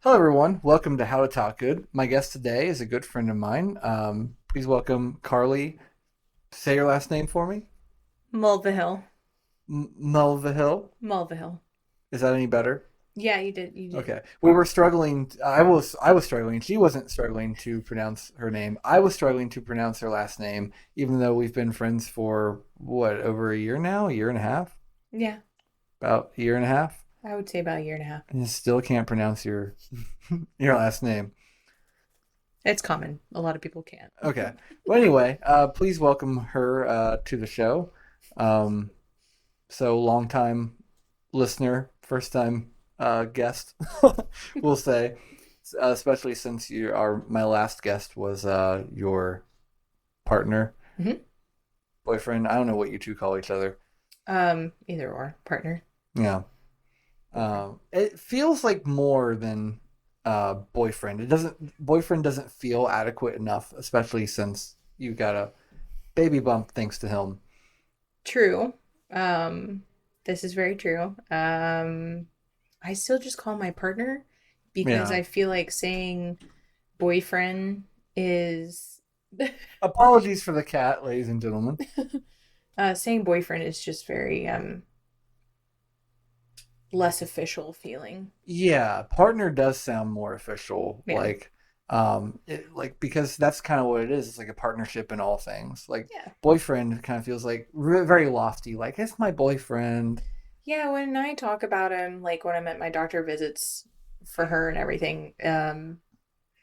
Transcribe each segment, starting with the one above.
Hello, everyone. Welcome to How to Talk Good. My guest today is a good friend of mine. Please welcome Carley. Say your last name for me. Mulvihill. Melville. Mulvihill. Is that any better? Yeah, you did. You did. Okay. We were struggling. I was struggling. She wasn't struggling to pronounce her name. I was struggling to pronounce her last name, even though we've been friends for what, over a year now, a year and a half, Yeah, about a year and a half, I would say about a year and a half. and you still can't pronounce your your last name. It's common. A lot of people can't. Okay. Well, anyway, please welcome her to the show. Um, long time listener, first time guest, we'll say, especially since you are my last guest was your partner, hmm boyfriend. I don't know what you two call each other. Either or partner, Yeah. boyfriend. It feels like more than boyfriend. Boyfriend doesn't feel adequate enough, especially since you got a baby bump thanks to him. True. Um, this is very true. I still just call my partner because Yeah. I feel like saying boyfriend is Apologies for the cat, ladies and gentlemen. saying boyfriend is just very less official feeling. Yeah, partner does sound more official, Yeah. like because that's kind of what it is. It's like a partnership in all things. Like Yeah. boyfriend kind of feels like very lofty. Like it's my boyfriend. Yeah, when I talk about him, like when I'm at my doctor visits for her and everything,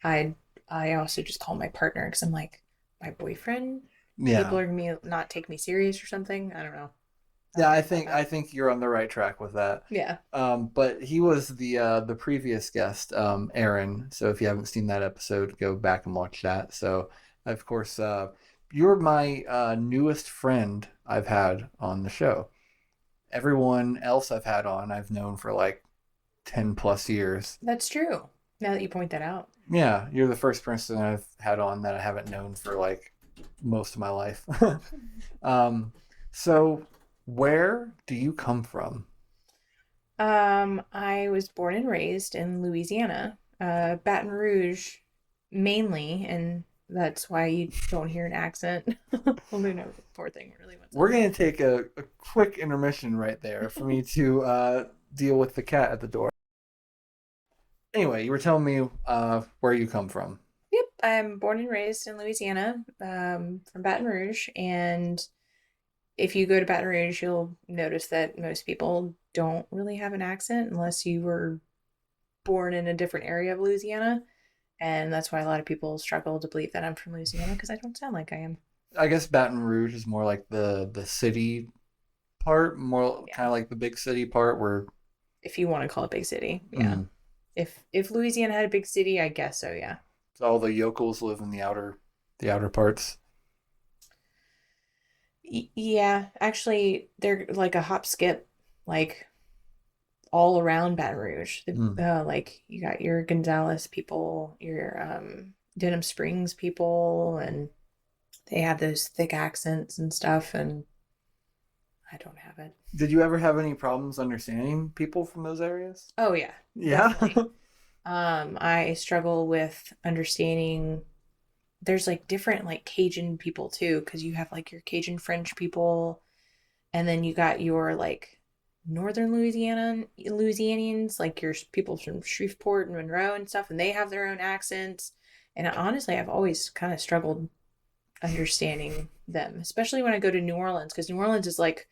I I also just call my partner because I'm like, my boyfriend? People Yeah. are gonna not take me serious or something. I don't know. I Yeah, don't I know about think that. I think you're on the right track with that. Yeah. But he was the previous guest, Aaron. So if you haven't seen that episode, go back and watch that. So of course, you're my newest friend I've had on the show. Everyone else I've had on, I've known for like 10 plus years. That's true. Now that you point that out. Yeah, you're the first person I've had on that I haven't known for like most of my life. um, so where do you come from? I was born and raised in Louisiana, Baton Rouge mainly, and that's why you don't hear an accent. Although no, poor thing really went We're somewhere. gonna take a quick intermission right there for me to deal with the cat at the door. Anyway, you were telling me where you come from. Yep, I'm born and raised in Louisiana, from Baton Rouge. And if you go to Baton Rouge, you'll notice that most people don't really have an accent unless you were born in a different area of Louisiana. And that's why a lot of people struggle to believe that I'm from Louisiana because I don't sound like I am. I guess Baton Rouge is more like the city part, more Yeah, kind of like the big city part where if you want to call it big city, yeah. mm, If Louisiana had a big city, I guess so, yeah. all the yokels live in the outer parts. Yeah, actually, they're like a hop skip, like all around Baton Rouge. Mm. Like you got your Gonzales people, your Denham Springs people, and they have those thick accents and stuff, and I don't have it. Did you ever have any problems understanding people from those areas? Oh yeah, Yeah. definitely. I struggle with understanding. There's like different like Cajun people too, because you have like your Cajun French people, and then you got your like northern Louisianians, like your people from Shreveport and Monroe and stuff, and they have their own accents. And honestly, I've always kind of struggled understanding them, especially when I go to New Orleans, because New Orleans is like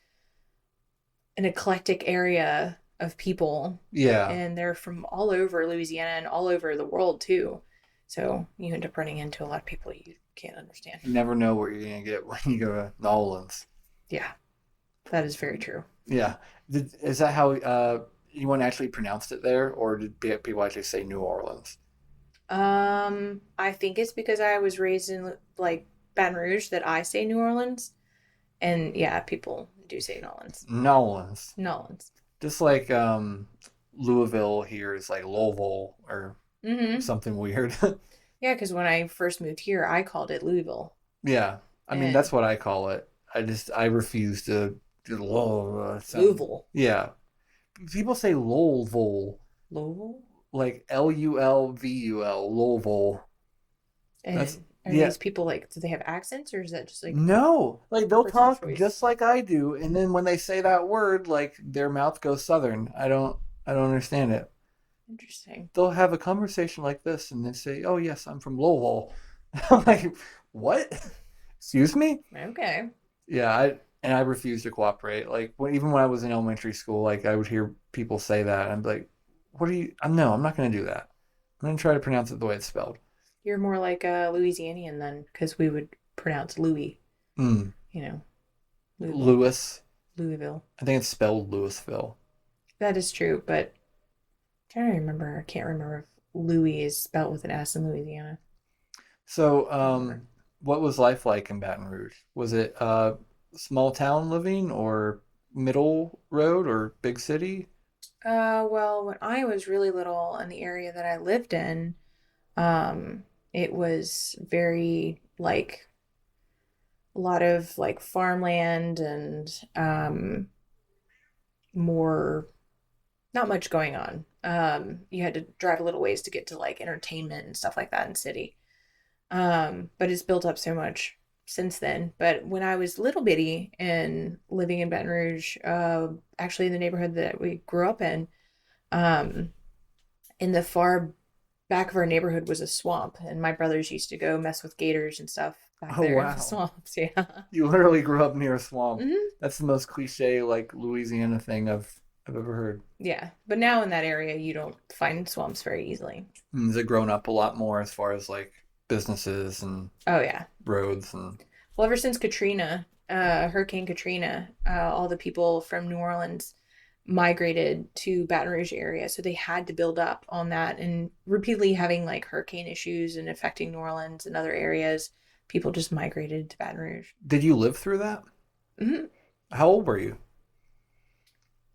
an eclectic area of people, Yeah. and they're from all over Louisiana and all over the world too. So you end up running into a lot of people you can't understand. You never know what you're gonna get when you go to New Orleans. Yeah, that is very true. Yeah. Is that how anyone actually pronounced it there, or did people actually say New Orleans? I think it's because I was raised in like Baton Rouge that I say New Orleans. And yeah, people do say Nolans. New Orleans. Nolans. Just like Louisville here is like Louisville or Mm-hmm. something weird. Yeah, because when I first moved here, I called it Louisville. Yeah. I mean And that's what I call it. I refuse to do Lowell sound. Louisville. Yeah. People say Louisville. Louisville? like Lulvul, Louisville. That's And are yeah. these people like, do they have accents or is that just like No, like a they'll personal talk choice? just like I do, and then when they say that word, like their mouth goes southern. I don't understand it. Interesting. They'll have a conversation like this, and they say, "Oh yes, I'm from Louisville." I'm like, "What? Excuse me?" Okay. Yeah, I refuse to cooperate. Like even when I was in elementary school, like I would hear people say that, and I'm like, "What are you? No, I'm not going to do that. I'm going to try to pronounce it the way it's spelled." You're more like a Louisianian then, because we would pronounce Louis, Mm. you know, Louisville, Lewis. Louisville. I think it's spelled Louisville. That is true, but I'm trying to remember. I can't remember if Louis is spelled with an S in Louisiana. So, Can't remember. what was life like in Baton Rouge? Was it small town living or middle road or big city? Well, when I was really little in the area that I lived in, it was very like a lot of like farmland and more not much going on. You had to drive a little ways to get to like entertainment and stuff like that in city. But it's built up so much since then. But when I was little bitty and living in Baton Rouge, actually in the neighborhood that we grew up um, in the far back of our neighborhood was a swamp, and my brothers used to go mess with gators and stuff back Oh there in the wow. swamps. Yeah. You literally grew up near a swamp. Hmm. That's the most cliche like Louisiana thing I've ever heard. Yeah. But now in that area, you don't find swamps very easily. Has it grown up a lot more as far as like businesses and Oh, yeah. roads and Well, ever since Katrina, Hurricane Katrina, all the people from New Orleans migrated to Baton Rouge area, so they had to build up on that, and repeatedly having like hurricane issues and affecting New Orleans and other areas, people just migrated to Baton Rouge. did you live through that? Hmm. How old were you?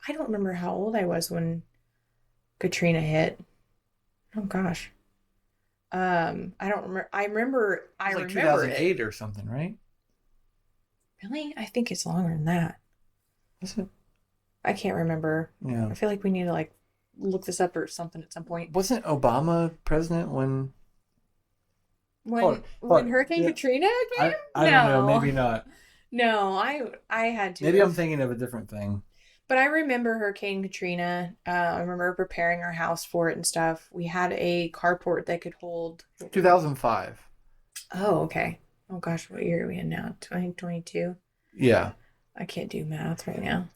I don't remember how old I was when Katrina hit. Oh gosh. I don't remember. It I was like remember it. 2008 or something, right? Really? I think it's longer than that. Was it? I can't remember. Yeah. I feel like we need to like look this up or something at some point. Wasn't Obama president when hold on, hold When on. Hurricane Yeah, Katrina came? I don't know, No. maybe not. No, I had to Maybe I'm have. thinking of a different thing. But I remember Hurricane Katrina. I remember preparing our house for it and stuff. We had a carport that could hold. 2005. Oh, okay. Oh gosh, what year are we in now? 2022. Yeah. I can't do math right now.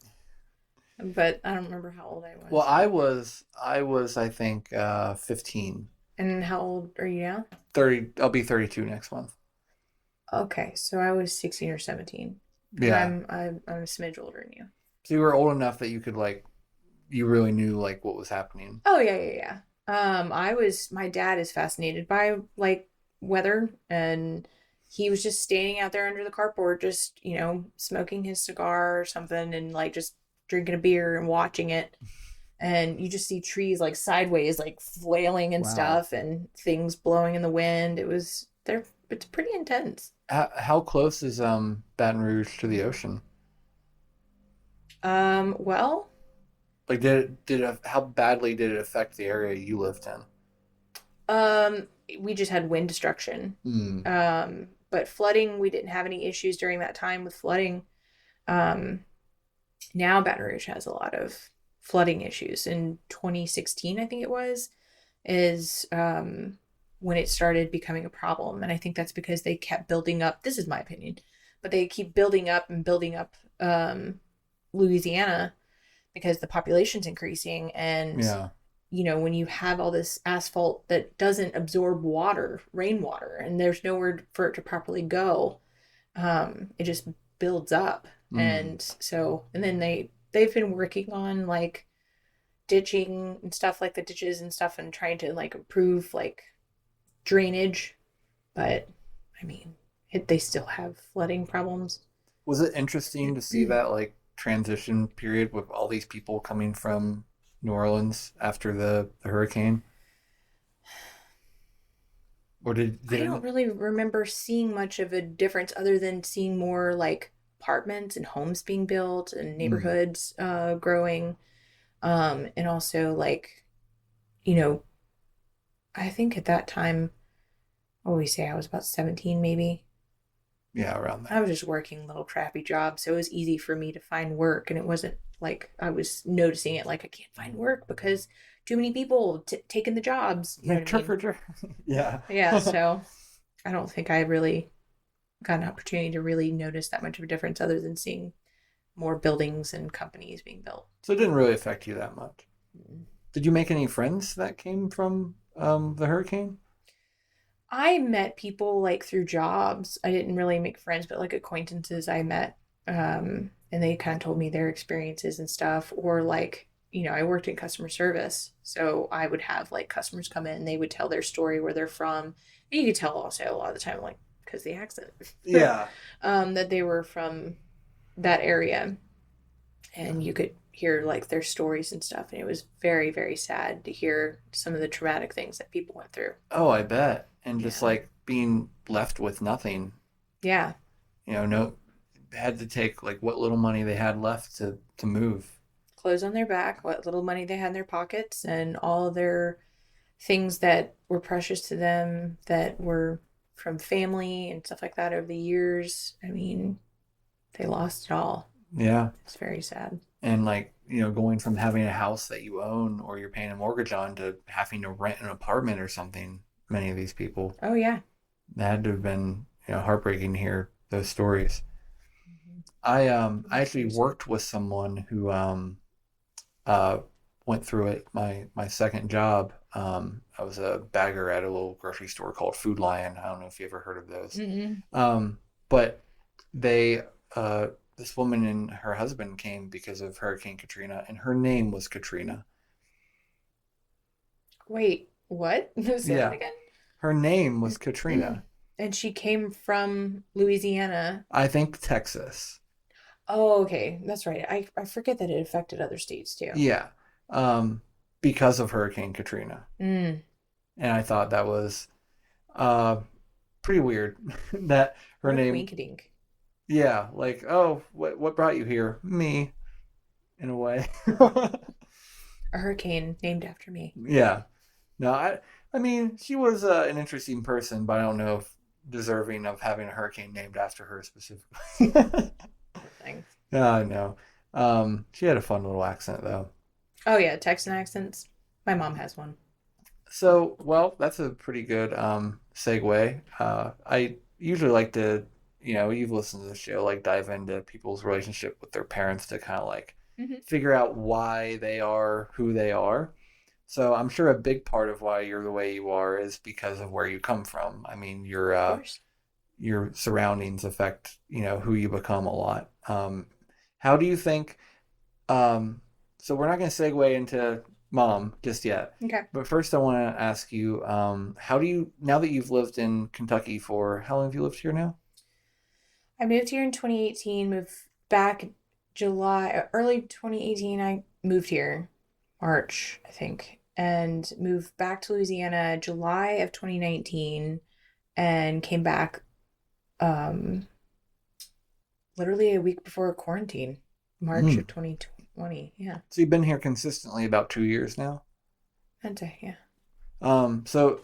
But I don't remember how old I Well, was. I was I think 15. And how old are you now? 30 I'll be 32 next month. Okay, so I was 16 or 17 because Yeah. I'm a smidge older than you. So you were old enough that you could like you really knew like what was happening. Oh yeah, yeah, yeah. My dad is fascinated by like weather, and he was just standing out there under the carport, just, smoking his cigar or something and like just drinking a beer and watching it. And you just see trees like sideways, like flailing and Wow. stuff, and things blowing in the wind. It's pretty intense. How close is Baton Rouge to the ocean? Well, Like how badly did it affect the area you lived in? um, we just had wind destruction. Hmm. But flooding, we didn't have any issues during that time with flooding. Um, Now Baton Rouge has a lot of flooding issues. In 2016, I think it was, is when it started becoming a problem. And I think that's because they kept building up. This is my opinion, but they keep building up and building up Louisiana because the population's increasing. And, Yeah. when you have all this asphalt that doesn't absorb water, rainwater, and there's nowhere for it to properly go, it just builds up. Hmm. And then they've been working on like ditching and stuff, like the ditches and stuff, and trying to like improve like drainage. But I mean, they still have flooding problems. Was it interesting to see that like transition period with all these people coming from New Orleans after the hurricane? Or did I it? don't really remember seeing much of a difference other than seeing more like apartments and homes being built and Hmm. neighborhoods growing. And also like, you know, I think at that time, what would we say, I was about 17 maybe. Yeah, around I there. was just working little crappy jobs, so it was easy for me to find work, and it wasn't like I was noticing it like I can't find work because too many people taking the jobs. You know what I Trick mean? for trick. Yeah. Yeah. So I don't think I really got an opportunity to really notice that much of a difference, other than seeing more buildings and companies being built. So it didn't really affect you that much. Did you make any friends that came from the hurricane? I met people like through jobs. I didn't really make friends, but like acquaintances I met. And they kind of told me their experiences and stuff. Or like, I worked in customer service. So I would have like customers come in and they would tell their story, where they're from. And you could tell also a lot of the time, like, because the accent, Yeah. that they were from that area. And you could hear like their stories and stuff. And it was very, very sad to hear some of the traumatic things that people went through. Oh, I bet. And just Yeah. like being left with nothing, Yeah. no, had to take like what little money they had left to move. Clothes on their back, what little money they had in their pockets, and all their things that were precious to them, that were from family and stuff like that over the years. I mean, they lost it all. Yeah. It's very sad. And like, going from having a house that you own or you're paying a mortgage on to having to rent an apartment or something, many of these people, Oh, yeah. that had to have been, heartbreaking to hear those stories. Mhm. I It's actually very sad. worked with someone who uh went through it. My second job, I was a bagger at a little grocery store called Food Lion. I don't know if you ever heard of those. Mm-mm. But they uh this woman and her husband came because of Hurricane Katrina, and her name was Katrina. Wait, what? Say that Yeah, again? her name was Katrina. And she came from Louisiana. I think Texas. Oh, okay. That's right. I forget that it affected other states too. Yeah, um, because of Hurricane Katrina. Mm. And I thought that was uh pretty weird that her What a name. quinkedink. Yeah, like, oh, what brought you here? Me, in a way. A hurricane named after me. Yeah. No, I mean, she was an interesting person, but I don't know if deserving of having a hurricane named after her specifically. Poor thing. No. She had a fun little accent though. Oh yeah, Texan accents. My mom has one. So, well, that's a pretty good segue. I usually like to, you've listened to the show, like dive into people's relationship with their parents to kind of like Hmm. figure out why they are who they are. So I'm sure a big part of why you're the way you are is because of where you come from. I mean, Of course. your surroundings affect, who you become a lot. How do you think um, so we're not going to segue into mom just yet. Okay. But first, I want to ask you, how do you, now that you've lived in Kentucky for, how long have you lived here now? I moved here in 2018, moved back July, early 2018. I moved here, March, I think, and moved back to Louisiana July of 2019 and came back um literally a week before quarantine, March Mm. of 2020. Yeah. So you've been here consistently about 2 years now. And yeah. So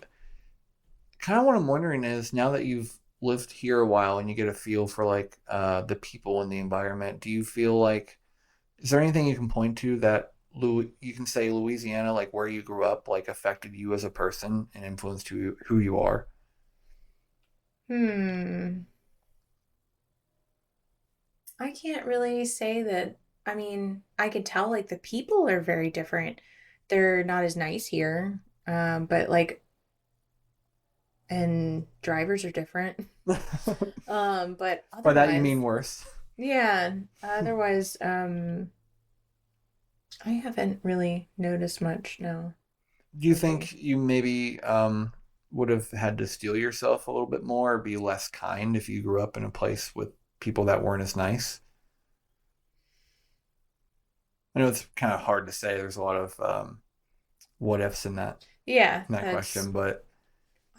kind of what I'm wondering is now that you've lived here a while and you get a feel for like the people and the environment, do you feel like, is there anything you can point to that you can say Louisiana, like where you grew up, like affected you as a person and influenced who you are? Hmm. I can't really say that. I mean, I could tell like the people are very different. They're not as nice here. But like, and drivers are different. But By that you otherwise, mean worse. yeah, otherwise, I haven't really noticed much, no, Do you lately. think you maybe would have had to steel yourself a little bit more or be less kind if you grew up in a place with people that weren't as nice? I know it's kind of hard to say. There's a lot of what ifs Yeah, in that that's, question, but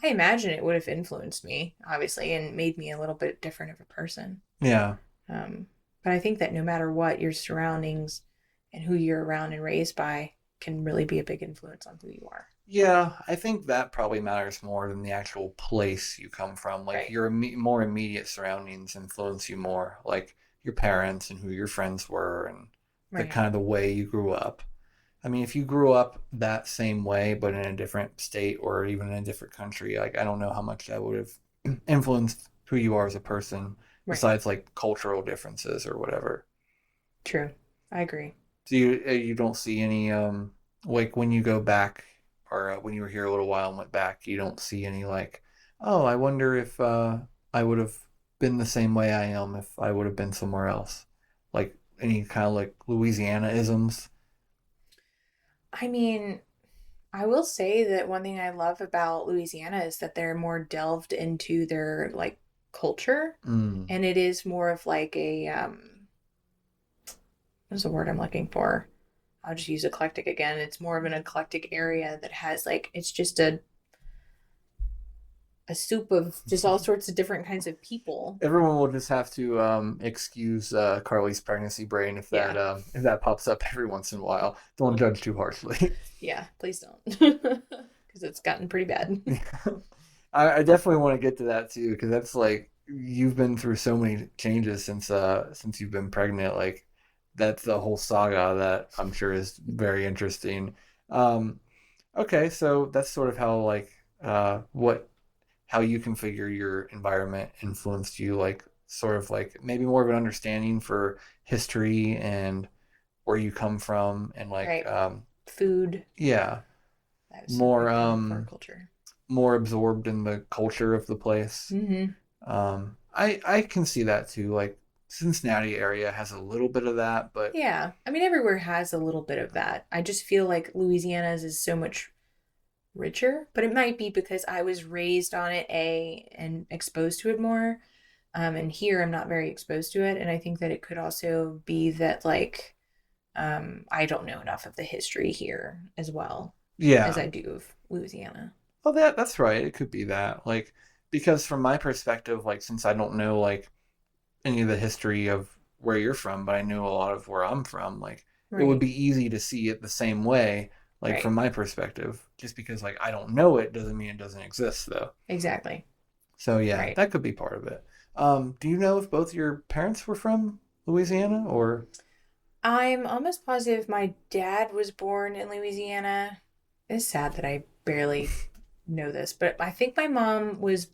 I imagine it would have influenced me, obviously, and made me a little bit different of a person. yeah. Um, but I think that no matter what, your surroundings and who you're around and raised by can really be a big influence on who you are. Yeah, I think that probably matters more than the actual place you come from. Like Right. your more immediate surroundings influence you more, like your parents and who your friends were and the Right. kind of the way you grew up. I mean, if you grew up that same way but in a different state or even in a different country, like I don't know how much that would have influenced who you are as a person Right. besides like cultural differences or whatever. True. I agree. So you don't see any like when you go back or when you were here a little while and went back, you don't see any like, oh, I wonder if I would have been the same way I am if I would have been somewhere else. Like any kind of like Louisiana isms. I mean, I will say that one thing I love about Louisiana is that they're more delved into their like culture, Mm. and it is more of like a what's the word I'm looking for? I'll just use eclectic again. It's more of an eclectic area that has like it's just a soup of just all sorts of different kinds of people. Everyone will just have to excuse Carly's pregnancy brain Yeah. if that pops up every once in a while. Don't judge too harshly. Yeah, please don't. Because it's gotten pretty bad. I definitely want to get to that too because that's like you've been through so many changes since you've been pregnant. Like that's the whole saga that I'm sure is very interesting. Um, okay, so that's sort of how like what how you configure your environment influenced you, like sort of like maybe more of an understanding for history and where you come from and like Right. Food. yeah, That is a more big thing for our culture. more absorbed in the culture of the place. Hmm. I can see that too. Like Cincinnati area has a little bit of that, but Yeah. I mean, everywhere has a little bit of that. I just feel like Louisiana's is so much richer, but it might be because I was raised on it, A, and exposed to it more. And here I'm not very exposed to it. And I think that it could also be that, like, I don't know enough of the history here as well as yeah. I do of Louisiana. Well, that's right. It could be that. Like because from my perspective, like since I don't know like any of the history of where you're from, but I knew a lot of where I'm from. Like it would Right. be easy to see it the same way, like from Right. my perspective. Just because like I don't know it doesn't mean it doesn't exist though. Exactly. So yeah, Right. that could be part of it. Do you know if both your parents were from Louisiana or? I'm almost positive my dad was born in Louisiana. It's sad that I barely know this, but I think my mom was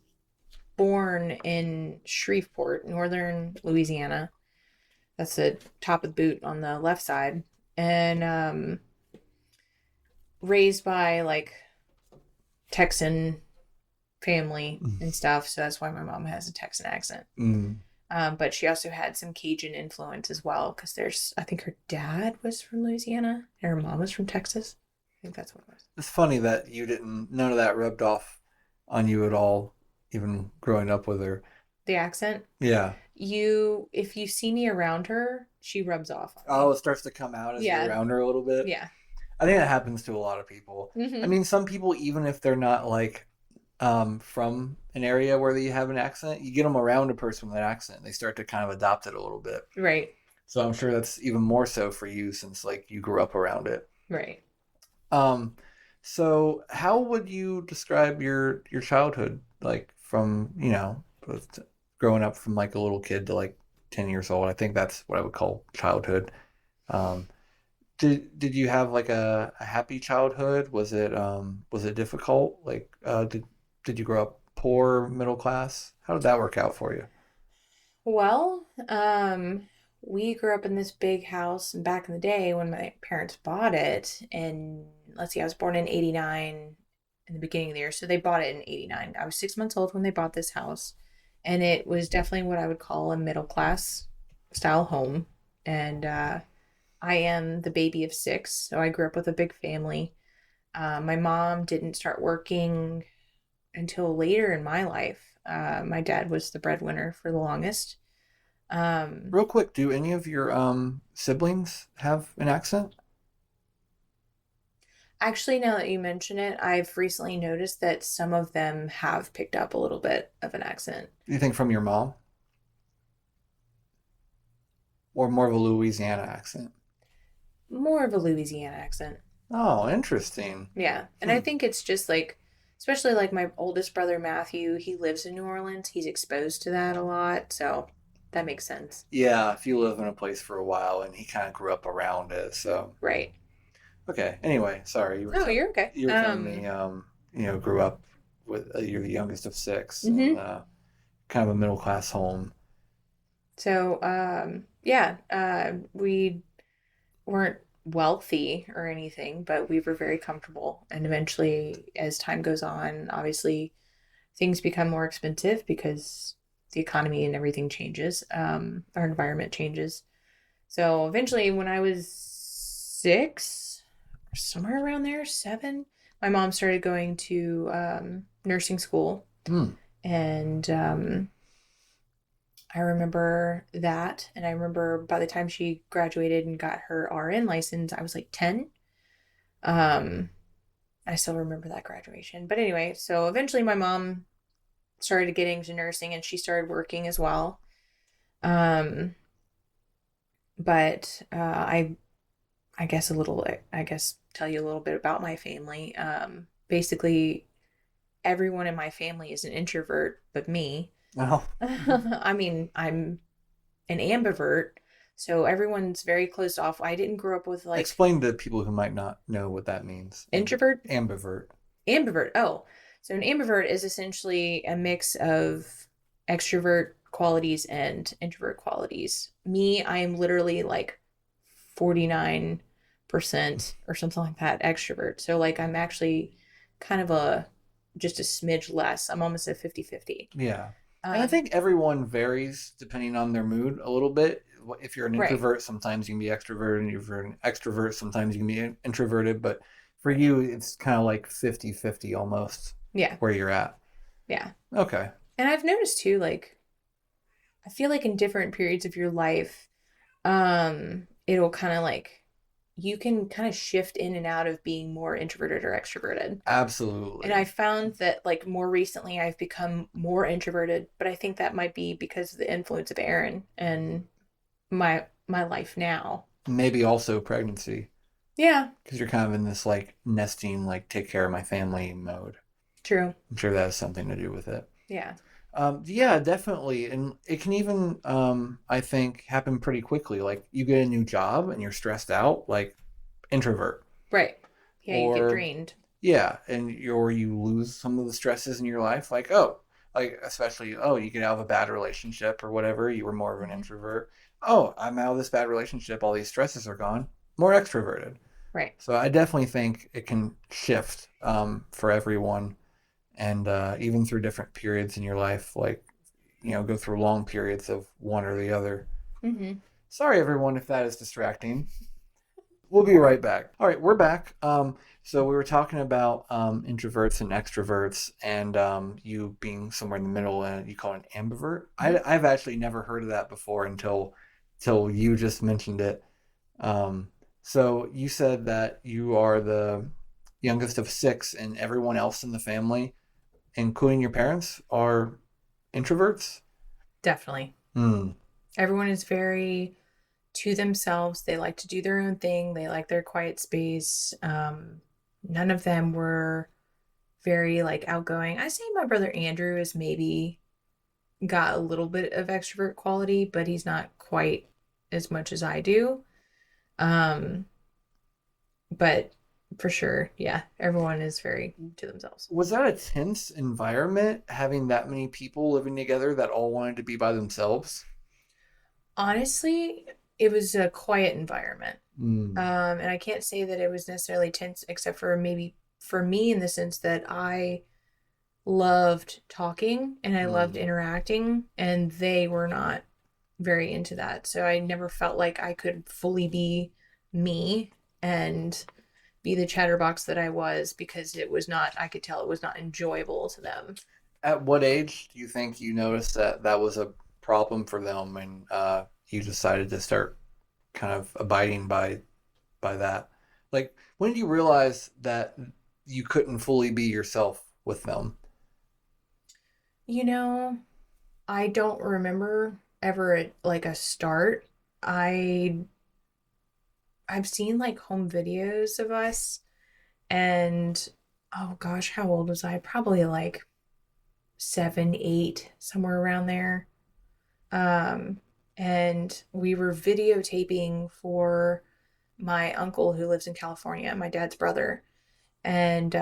born in Shreveport, northern Louisiana. That's the top of the boot on the left side. And raised by like Texan family and stuff. So that's why my mom has a Texan accent. Mm. But she also had some Cajun influence as well because I think her dad was from Louisiana and her mom was from Texas. I think that's what it was. It's funny that you didn't. None of that rubbed off on you at all, even growing up with her. The accent, Yeah. if you see me around her, she rubs off on Oh, me. it starts to come out as you're Yeah, around her a little bit. yeah. I think that happens to a lot of people. I Hmm. mean, some people, even if they're not like from an area where they have an accent, you get them around a person with an accent, they start to kind of adopt it a little bit. Right, So I'm sure that's even more so for you since like you grew up around it. right. Um, so how would you describe your childhood, like from growing up from like a little kid to like 10 years old? I think that's what I would call childhood. Um, did you have like a happy childhood? Was it difficult? Like did you grow up poor, middle class? How did that work out for you? Well, we grew up in this big house back in the day when my parents bought it. And let's see, I was born in 89 in the beginning of the year. So they bought it in 89. I was 6 months old when they bought this house. And it was definitely what I would call a middle class style home. And I am the baby of six. So I grew up with a big family. My mom didn't start working until later in my life. My dad was the breadwinner for the longest. Um, Real quick, do any of your siblings have an accent? Actually, now that you mention it, I've recently noticed that some of them have picked up a little bit of an accent. Do you think from your mom or more of a Louisiana accent? More of a Louisiana accent. Oh, interesting. Yeah. And I Hmm. think it's just like, especially like my oldest brother, Matthew, he lives in New Orleans. He's exposed to that a lot. So that makes sense. Yeah, if you live in a place for a while and he kind of grew up around it, so Right. okay. Anyway, sorry, No, you're okay. you were telling me, grew up with you're the youngest of six and Hmm. kind of a middle class home. So, yeah, we weren't wealthy or anything, but we were very comfortable. And eventually, as time goes on, obviously things become more expensive because the economy and everything changes. Our environment changes. So eventually, when I was 6, or somewhere around there, 7, my mom started going to nursing school. Hmm. And I remember that. And I remember by the time she graduated and got her RN license, I was like 10. Um, I still remember that graduation. But anyway, so eventually my mom started getting into nursing and she started working as well. Um, but I guess I guess tell you a little bit about my family. Basically, everyone in my family is an introvert, but me. Well, I mean, I'm an ambivert, so everyone's very closed off. I didn't grow up with like explain to people who might not know what that means. introvert, Ambivert. ambivert. Oh, so an ambivert is essentially a mix of extrovert qualities and introvert qualities. Me, I am literally like 49% or something like that extrovert. So like I'm actually kind of a just a smidge less. I'm almost a 50-50. Yeah. And I Um, think everyone varies depending on their mood a little bit. If you're an right. introvert, sometimes you can be extroverted, and if you're an extrovert, sometimes you can be introverted. But for you, it's kind of like 50-50 almost Yeah. where you're at. Yeah. Okay. And I've noticed too, like I feel like in different periods of your life, it'll kind of like you can kind of shift in and out of being more introverted or extroverted. And I Absolutely. found that like more recently I've become more introverted, but I think that might be because of the influence of Aaron and my life now. Maybe also pregnancy Yeah, because you're kind of in this like nesting, like take care of my family mode. true. I'm sure that has something to do with it. Yeah. Yeah, definitely. And it can even, I think, happen pretty quickly. Like you get a new job and you're stressed out, like introvert. Right. Yeah, you get Or, drained. yeah, or you lose some of the stresses in your life. Like, oh, like especially, oh, you get out of a bad relationship or whatever. You were more of an Hmm. introvert. Oh, I'm out of this bad relationship. All these stresses are gone. More extroverted. Right. So I definitely think it can shift for everyone and even through different periods in your life, like go through long periods of one or the other. Hmm. Sorry, everyone, if that is distracting. We'll be right back. All right, we're back. So we were talking about introverts and extroverts, and you being somewhere in the middle, and you call it an ambivert. Hmm. I've actually never heard of that before until you just mentioned it. Um, so you said that you are the youngest of six, and everyone else in the family, including your parents, are introverts. Definitely. Hmm. Everyone is very to themselves. They like to do their own thing. They like their quiet space. None of them were very like outgoing. I say my brother Andrew is maybe got a little bit of extrovert quality, but he's not quite as much as I do. Um, but for sure, yeah, everyone is very to themselves. Was that a tense environment having that many people living together that all wanted to be by themselves? Honestly, it was a quiet environment. Hmm. And I can't say that it was necessarily tense, except for maybe for me in the sense that I loved talking and I loved Hmm. interacting, and they were not very into that. So I never felt like I could fully be me and be the chatterbox that I was because it was not, I could tell it was not enjoyable to them. At what age do you think you noticed that that was a problem for them and you decided to start kind of abiding by that? Like, when did you realize that you couldn't fully be yourself with them? You know, I don't remember ever like a start. I I've seen like home videos of us, and oh gosh, how old was I? Probably like 7, 8, somewhere around there. Um, and we were videotaping for my uncle who lives in California, my dad's brother. And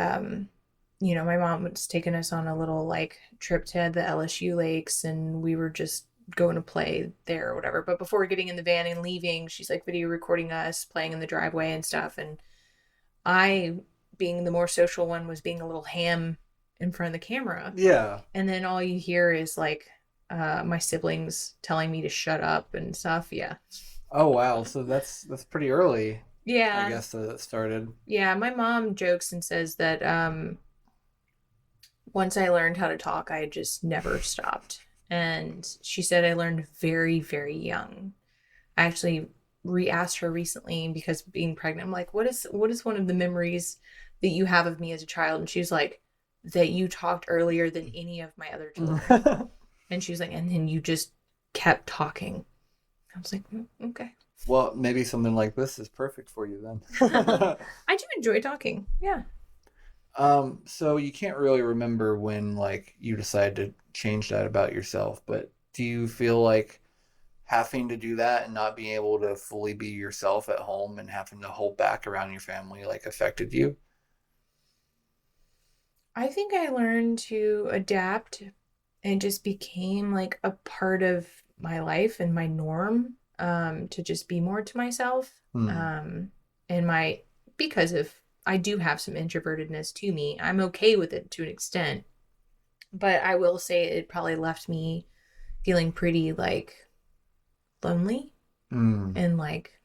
my mom was taking us on a little like trip to the LSU lakes, and we were just going to play there or whatever. But before getting in the van and leaving, she's like video recording us playing in the driveway and stuff. And I, being the more social one, was being a little ham in front of the camera. Yeah. And then all you hear is like my siblings telling me to shut up and stuff. Yeah. Oh wow. So that's pretty early, I Yeah. guess, that it started. Yeah. My mom jokes and says that once I learned how to talk, I just never stopped. And she said I learned very, very young. I actually re-asked her recently because being pregnant, I'm like, what is one of the memories that you have of me as a child? And she's like, that you talked earlier than any of my other children. And she was like, and then you just kept talking. I was like, okay. Well, maybe something like this is perfect for you then. I do enjoy talking. Yeah. So you can't really remember when like you decided to change that about yourself, but do you feel like having to do that and not being able to fully be yourself at home and having to hold back around your family like affected you? I think I learned to adapt and just became like a part of my life and my norm, to just be more to myself. Hmm. Um, and my, because of, I do have some introvertedness to me. I'm okay with it to an extent, but I will say it probably left me feeling pretty like lonely Hmm. and like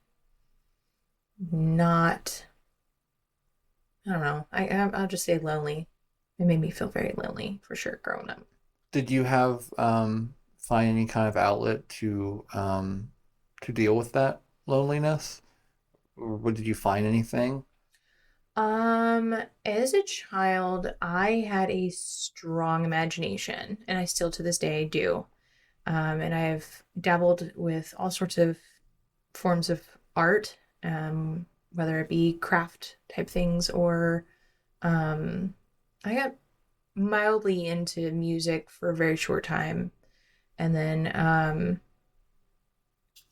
not, I don't know. I'll just say lonely. It made me feel very lonely for sure growing up. Did you have find any kind of outlet to deal with that loneliness? Or did you find anything? As a child, I had a strong imagination, and I still to this day do. And I've dabbled with all sorts of forms of art, whether it be craft type things or um, I got mildly into music for a very short time. And then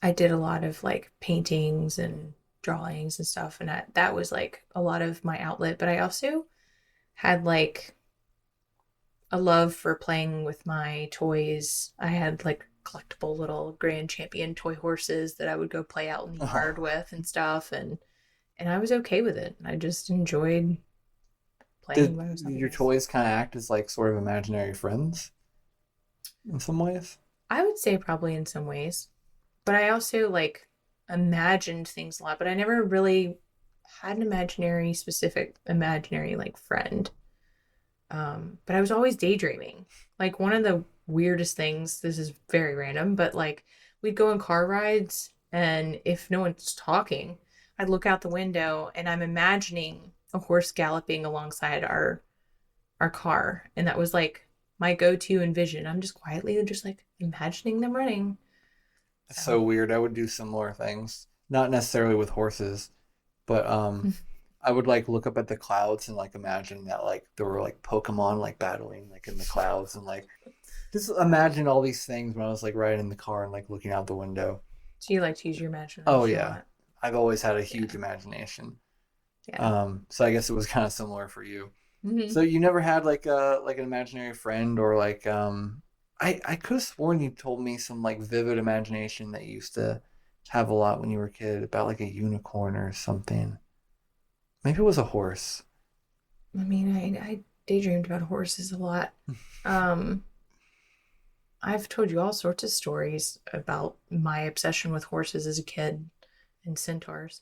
I did a lot of like paintings and drawings and stuff. And that was like a lot of my outlet. But I also had like a love for playing with my toys. I had like collectible little Grand Champion toy horses that I would go play out in the yard Oh. with and stuff. And I was okay with it. I just enjoyed playing Did by myself, I your guess. toys kind of act as like sort of imaginary friends in some ways? I would say probably in some ways. But I also like imagined things a lot, but I never really had an imaginary specific imaginary like friend. But I was always daydreaming. Like one of the weirdest things, this is very random, but like we'd go on car rides and if no one's talking, I'd look out the window and I'm imagining a horse galloping alongside our car. And that was like my go-to envision. I'm just quietly just like imagining them running. It's So so weird. I would do similar things, not necessarily with horses, but I would like look up at the clouds and like imagine that like there were like Pokemon like battling like in the clouds and like just imagine all these things when I was like riding in the car and like looking out the window. so you like to use your Oh imagination a yeah, lot. I've always had a Yeah. huge imagination. Yeah. So I guess it was kind of similar for you. Hmm. So you never had like a like an imaginary friend or like I could have sworn you told me some like vivid imagination that you used to have a lot when you were a kid about like a unicorn or something. Maybe it was a horse. I mean, I daydreamed about horses a lot. Um, I've told you all sorts of stories about my obsession with horses as a kid and centaurs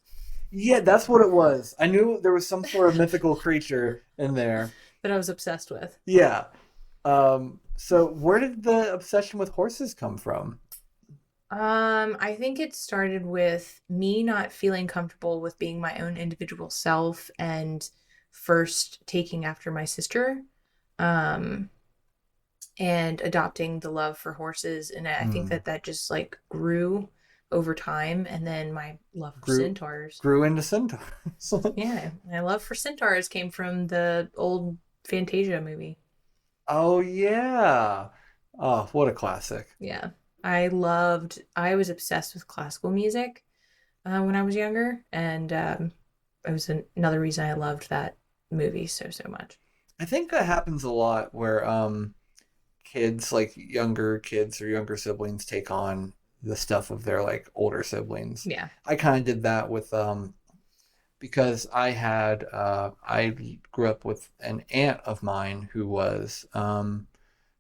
Yeah, that's what it was. I knew there was some sort of mythical creature in there. that I was obsessed with. Yeah. So where did the obsession with horses come from? I think it started with me not feeling comfortable with being my own individual self and first taking after my sister. Um, and adopting the love for horses, and I think Hmm. that just like grew over time, and then my love for Grew centaurs. grew into centaurs. Yeah, my love for centaurs came from the old Fantasia movie. Oh yeah. Oh, what a classic. Yeah, I was obsessed with classical music when I was younger, and it was another reason I loved that movie so much. I think that happens a lot where kids, like younger kids or younger siblings, take on the stuff of their like older siblings. Yeah. I kind of did that with because I grew up with an aunt of mine who was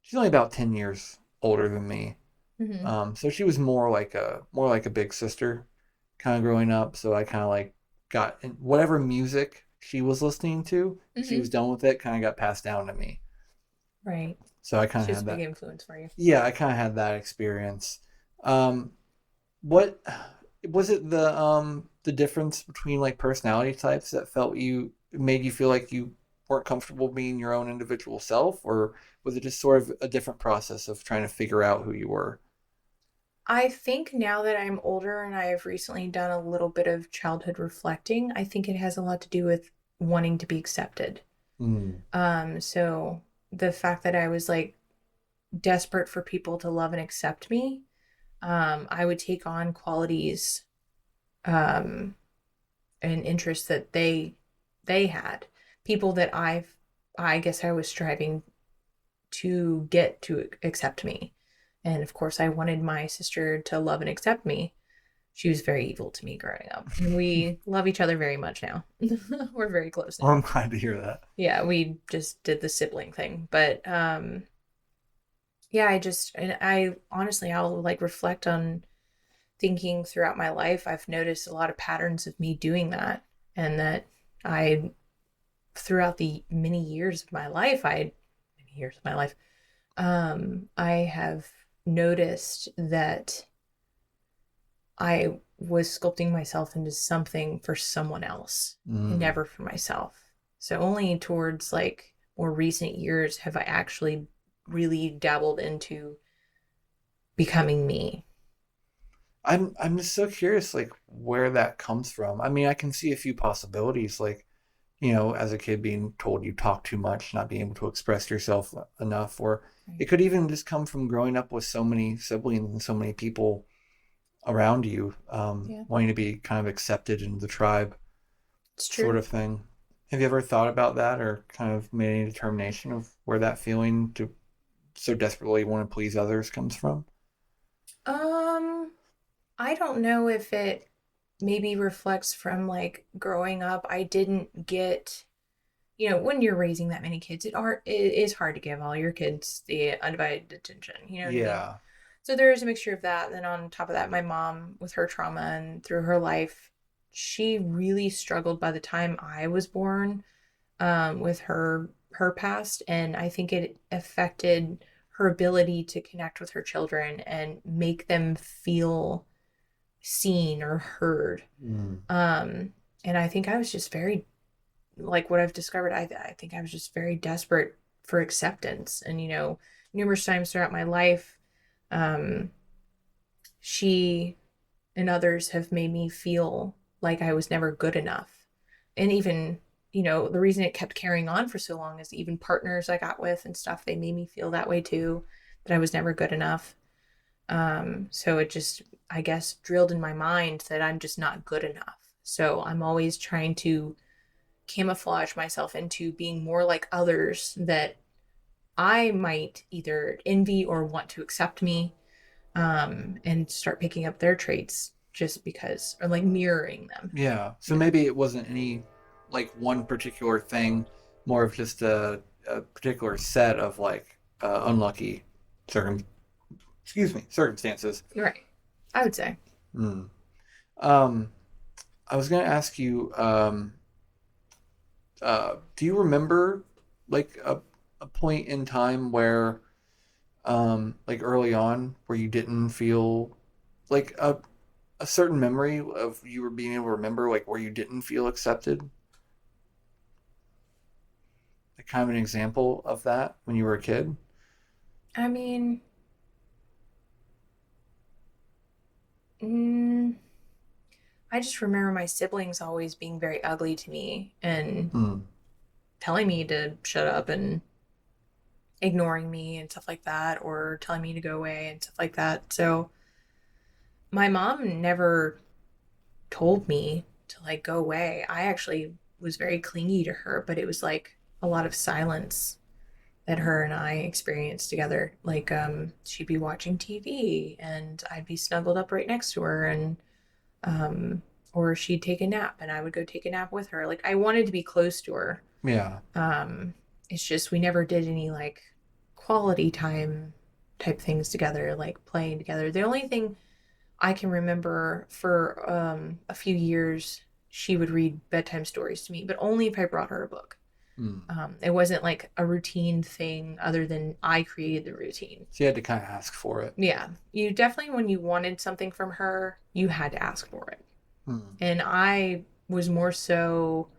she's only about 10 years older than me. Hmm. So she was more like a big sister kind of growing up. So I kind of like got whatever music she was listening to, she was Hmm. done with it, kind of got passed down to me. Right. So I kind of She was had a big that. influence for you. Yeah, I kind of had that experience. Um, what was it the difference between like personality types that felt you made you feel like you weren't comfortable being your own individual self, or was it just sort of a different process of trying to figure out who you were? I think now that I'm older and I have recently done a little bit of childhood reflecting, I think it has a lot to do with wanting to be accepted. Mm. So the fact that I was like desperate for people to love and accept me, I would take on qualities um and interests that they had. People that I guess I was striving to get to accept me. And of course I wanted my sister to love and accept me. She was very evil to me growing up. And we love each other very much now. We're very close Well, now. I'm glad to hear that. Yeah, we just did the sibling thing. But yeah, and I honestly I'll like reflect on thinking throughout my life. I've noticed a lot of patterns of me doing that, and that I throughout the many years of my life, I have noticed that I was sculpting myself into something for someone else and Mm. never for myself. So only towards like more recent years have I actually really dabbled into becoming me. I'm just so curious, like where that comes from. I mean, I can see a few possibilities, like as a kid being told you talk too much, not being able to express yourself enough, or Right. it could even just come from growing up with so many siblings and so many people around you, Yeah, wanting to be kind of accepted into the tribe, it's sort true. of thing. Have you ever thought about that, or kind of made any determination of where that feeling to so desperately want to please others comes from? Um, I don't know if it maybe reflects from like growing up. I didn't get, when you're raising that many kids, it is hard to give all your kids the undivided attention. You know what I mean? Yeah. So there is a mixture of that. And then on top of that, my mom, with her trauma and through her life, she really struggled by the time I was born, with her past, and I think it affected her ability to connect with her children and make them feel seen or heard. Mm. Um, and I think I was just very like what I've discovered. I think I was just very desperate for acceptance, and numerous times throughout my life, um, she and others have made me feel like I was never good enough. And even, the reason it kept carrying on for so long is even partners I got with and stuff, they made me feel that way too, that I was never good enough. So it just, I guess, drilled in my mind that I'm just not good enough. So I'm always trying to camouflage myself into being more like others that I might either envy or want to accept me, and start picking up their traits just because, or like mirroring them. Yeah. So You know? maybe it wasn't any like one particular thing, more of just a particular set of like unlucky circum circumstances. Right. I would say. Hmm. Um, I was gonna ask you, do you remember like a point in time where, like early on, where you didn't feel like a certain memory of you were being able to remember like where you didn't feel accepted? Like kind of an example of that when you were a kid? I mean, Mm, I just remember my siblings always being very ugly to me and Hmm. telling me to shut up and ignoring me and stuff like that, or telling me to go away and stuff like that. So my mom never told me to like go away. I actually was very clingy to her, but it was like a lot of silence that her and I experienced together. Like she'd be watching TV and I'd be snuggled up right next to her, and um or she'd take a nap and I would go take a nap with her. Like I wanted to be close to her. Yeah. Um it's just we never did any like quality time type things together, like playing together. The only thing I can remember for a few years, she would read bedtime stories to me, but only if I brought her a book. Hmm. It wasn't like a routine thing other than I created the routine. So you had to kind of ask for it. Yeah, you definitely, when you wanted something from her, you had to ask for it. Hmm. And I was more so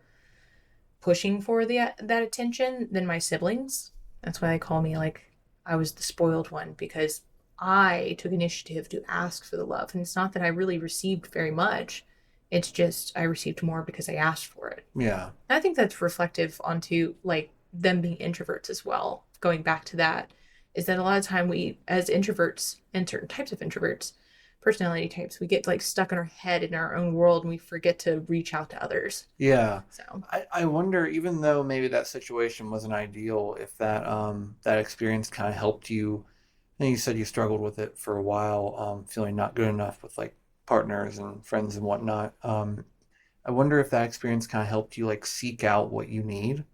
pushing for that attention than my siblings. That's why they call me like I was the spoiled one, because I took initiative to ask for the love. And it's not that I really received very much. It's just I received more because I asked for it. Yeah. And I think that's reflective onto like them being introverts as well. Going back to that, is that a lot of time we as introverts and certain types of introverts, personality types, we get like stuck in our head in our own world and we forget to reach out to others. Yeah. So I wonder, even though maybe that situation wasn't ideal, if that experience kind of helped you. I think you said you struggled with it for a while, feeling not good enough with like partners and friends and whatnot. I wonder if that experience kind of helped you like seek out what you need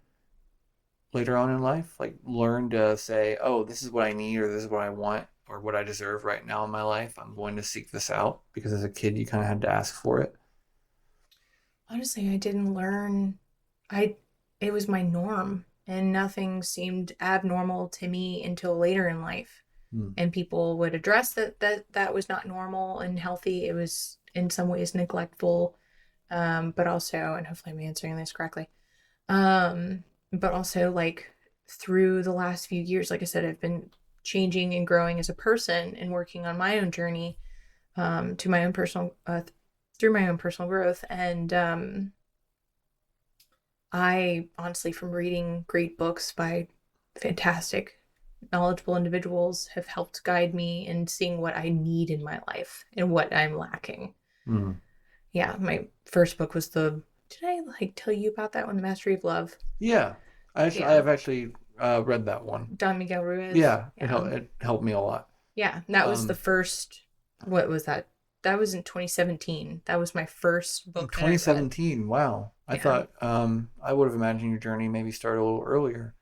later on in life, like learn to say, oh, this is what I need, or this is what I want, or what I deserve right now in my life. I'm going to seek this out because as a kid, you kind of had to ask for it. honestly, I didn't learn. I It was my norm, and nothing seemed abnormal to me until later in life. Hmm. And people would address that was not normal and healthy. It was in some ways neglectful, but also, and hopefully I'm answering this correctly. But also like through the last few years, like I said, I've been changing and growing as a person and working on my own journey, to my own personal through my own personal growth. And I honestly, from reading great books by fantastic, knowledgeable individuals, have helped guide me in seeing what I need in my life and what I'm lacking. Hmm. Yeah, my first book was the. Did I like tell you about that one, The Mastery of Love? Yeah, I Yeah, have actually read that one. Don Miguel Ruiz. Yeah, Yeah, it helped me a lot. yeah, that was the Um, first. What was that? That was in 2017. That was my first in book that I read. 2017. Wow, I Yeah, thought I would have imagined your journey maybe started a little earlier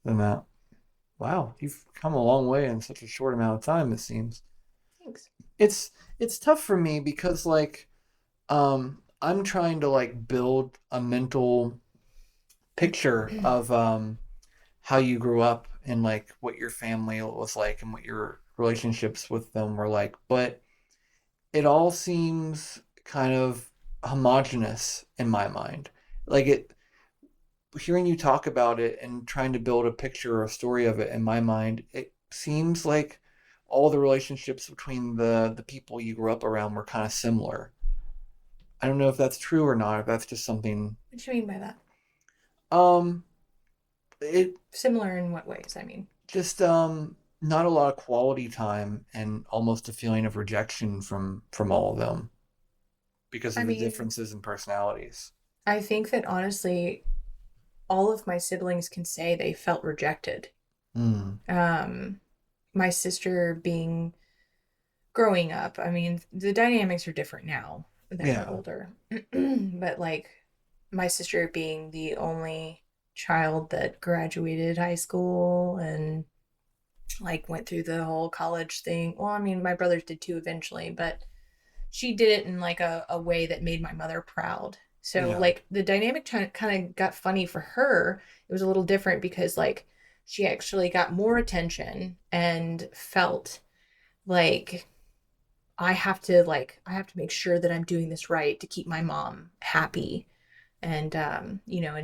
than that. Wow, you've come a long way in such a short amount of time, it seems. thanks. It's it's tough for me because like I'm trying to like build a mental picture of how you grew up and like what your family was like and what your relationships with them were like, but it all seems kind of homogenous in my mind. Like it, hearing you talk about it and trying to build a picture or a story of it in my mind, it seems like all the relationships between the people you grew up around were kind of similar. I don't know if that's true or not, if that's just something What do you mean by that? um it Similar in what ways? I mean, just not a lot of quality time and almost a feeling of rejection from all of them because I of the mean, differences in personalities. I think that honestly, all of my siblings can say they felt rejected. Mm, Um, my sister being growing up, I mean, the dynamics are different now that we're yeah. older. But like my sister being the only child that graduated high school and like went through the whole college thing. Well, I mean, my brothers did too eventually, but she did it in like a way that made my mother proud. So Yeah. like the dynamic kind of got funny for her. It was a little different because like she actually got more attention and felt like I have to make sure that I'm doing this right to keep my mom happy. And and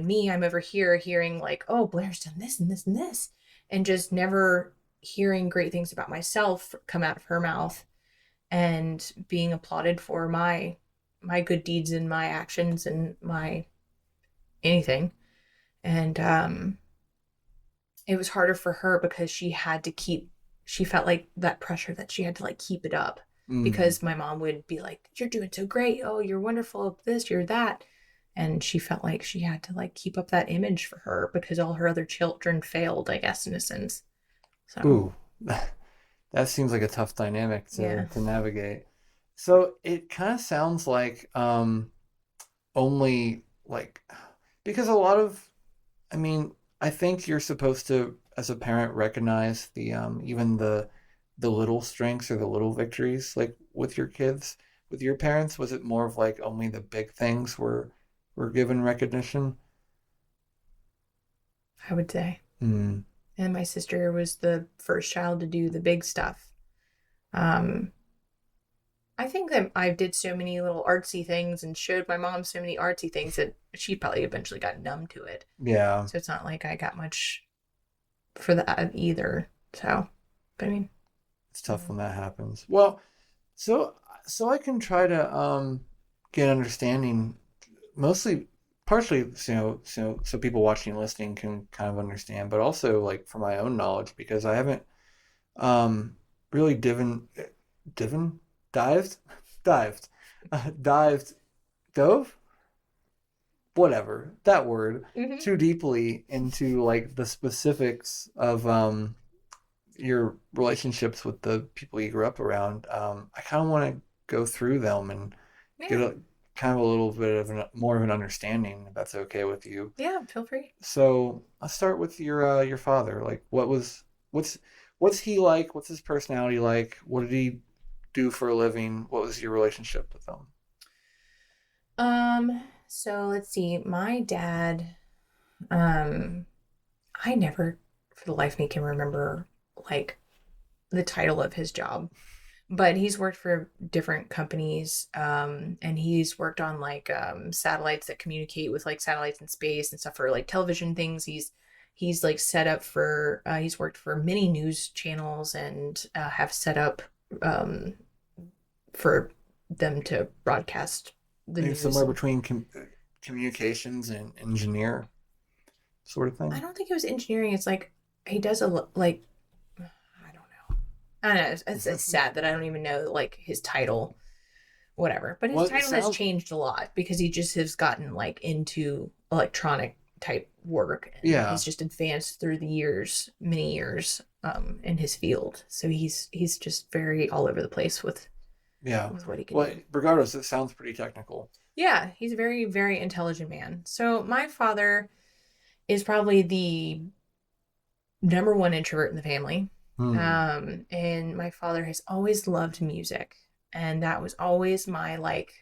me, I'm over here hearing like, oh, Blair's done this and this and this, and just never hearing great things about myself come out of her mouth. and being applauded for my good deeds and my actions and my anything. And it was harder for her because she felt like that pressure that she had to like keep it up, Mm. because my mom would be like, "You're doing so great. Oh, you're wonderful. This, you're that." And she felt like she had to like keep up that image for her because all her other children failed, I guess, in a sense. So, Ooh, that seems like a tough dynamic yeah. to navigate. So it kind of sounds like only like because a lot of I mean, I think you're supposed to, as a parent, recognize the even the little strengths or the little victories, like with your kids. With your parents, was it more of like only the big things were given recognition? I would say. Hmm. And my sister was the first child to do the big stuff. Um, I think that I did so many little artsy things and showed my mom so many artsy things that she probably eventually got numb to it. Yeah, So it's not like I got much for that either. So, but I mean, it's tough mm, when that happens. Well, so so I can try to get understanding mostly partially so people watching and listening can kind of understand, but also like for my own knowledge because I haven't really divin dived dived dived dove whatever that word mm-hmm. too deeply into like the specifics of your relationships with the people you grew up around. I kind of want to go through them and get Yeah, a kind of a little bit of more of an understanding if that's okay with you. yeah, feel free. So I'll start with your father. Like, what's what's he like? What's his personality like? What did he do for a living? What was your relationship with him? So let's see. My dad, um, I never for the life of me can remember like the title of his job, but he's worked for different companies, and he's worked on like satellites that communicate with like satellites in space and stuff for like television things. He's like set up for he's worked for many news channels and have set up um for them to broadcast the Maybe news. somewhere And between communications and engineer sort of I thing. don't think it was engineering. It's like he does like I don't know. I don't know. It's sad that I don't even know like his title, whatever. But his Well, it title has sounds changed a lot because he just has gotten like into electronic type work and yeah, has just advanced through the years, many years, in his field. So he's just very all over the place yeah. with what he can Well, do. regardless, it sounds pretty technical. Yeah, he's a very, very intelligent man. So my father is probably the number one introvert in the family. Hmm. And my father has always loved music. And that was always my like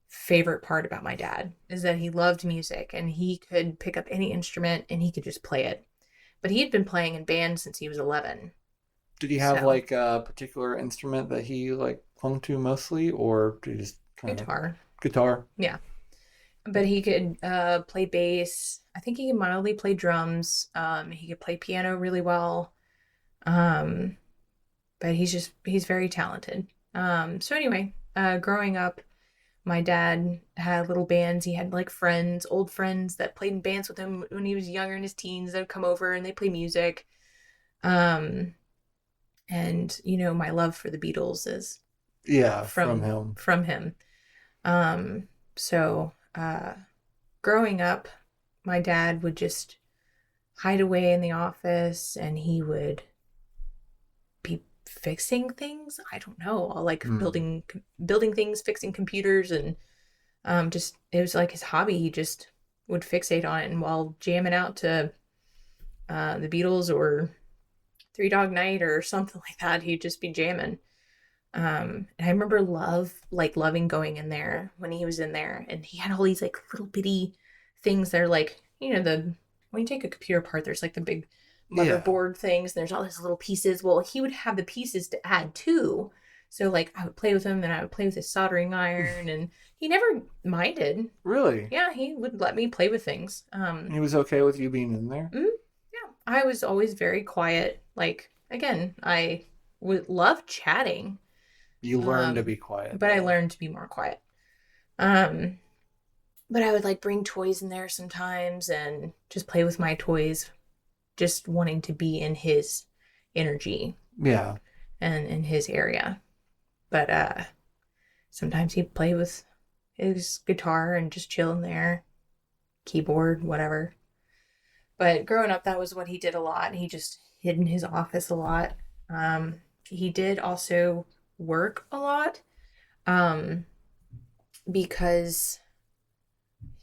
favorite part about my dad is that he loved music and he could pick up any instrument and he could just play it. But he had been playing in bands since he was 11. Did he have So, like a particular instrument that he like clung to mostly, or did he just kind of guitar. guitar? Yeah. But he could play bass. I think he could mildly play drums. He could play piano really well. Um, but he's very talented. So anyway, growing up, my dad had little bands. He had like friends, old friends that played in bands with him when he was younger in his teens that would come over and they play music. Um, and my love for the Beatles is Yeah, from from him. from him. So growing up, my dad would just hide away in the office and he would be fixing things. I don't know, like Hmm. building things, fixing computers, and just it was like his hobby. He just would fixate on it, and while jamming out to the Beatles or Three Dog Night or something like that, he'd just be jamming. And I remember loving going in there when he was in there, and he had all these like little bitty things that are like the when you take a computer apart, there's like the big Yeah. motherboard things, and there's all these little pieces. Well, he would have the pieces to add too. So like I would play with him, and I would play with his soldering iron, and he never minded. Really? Yeah, he would let me play with things. And he was okay with you being in there? Yeah, I was always very quiet. Like again, I would love chatting. You learn to Um, be quiet but I though. learned to be more quiet. Um, but I would like bring toys in there sometimes and just play with my toys, just wanting to be in his energy Yeah. and in his area. But sometimes he'd play with his guitar and just chill in there, keyboard, whatever. But growing up, that was what he did a lot. He just hid in his office a lot. He did also work a lot um, because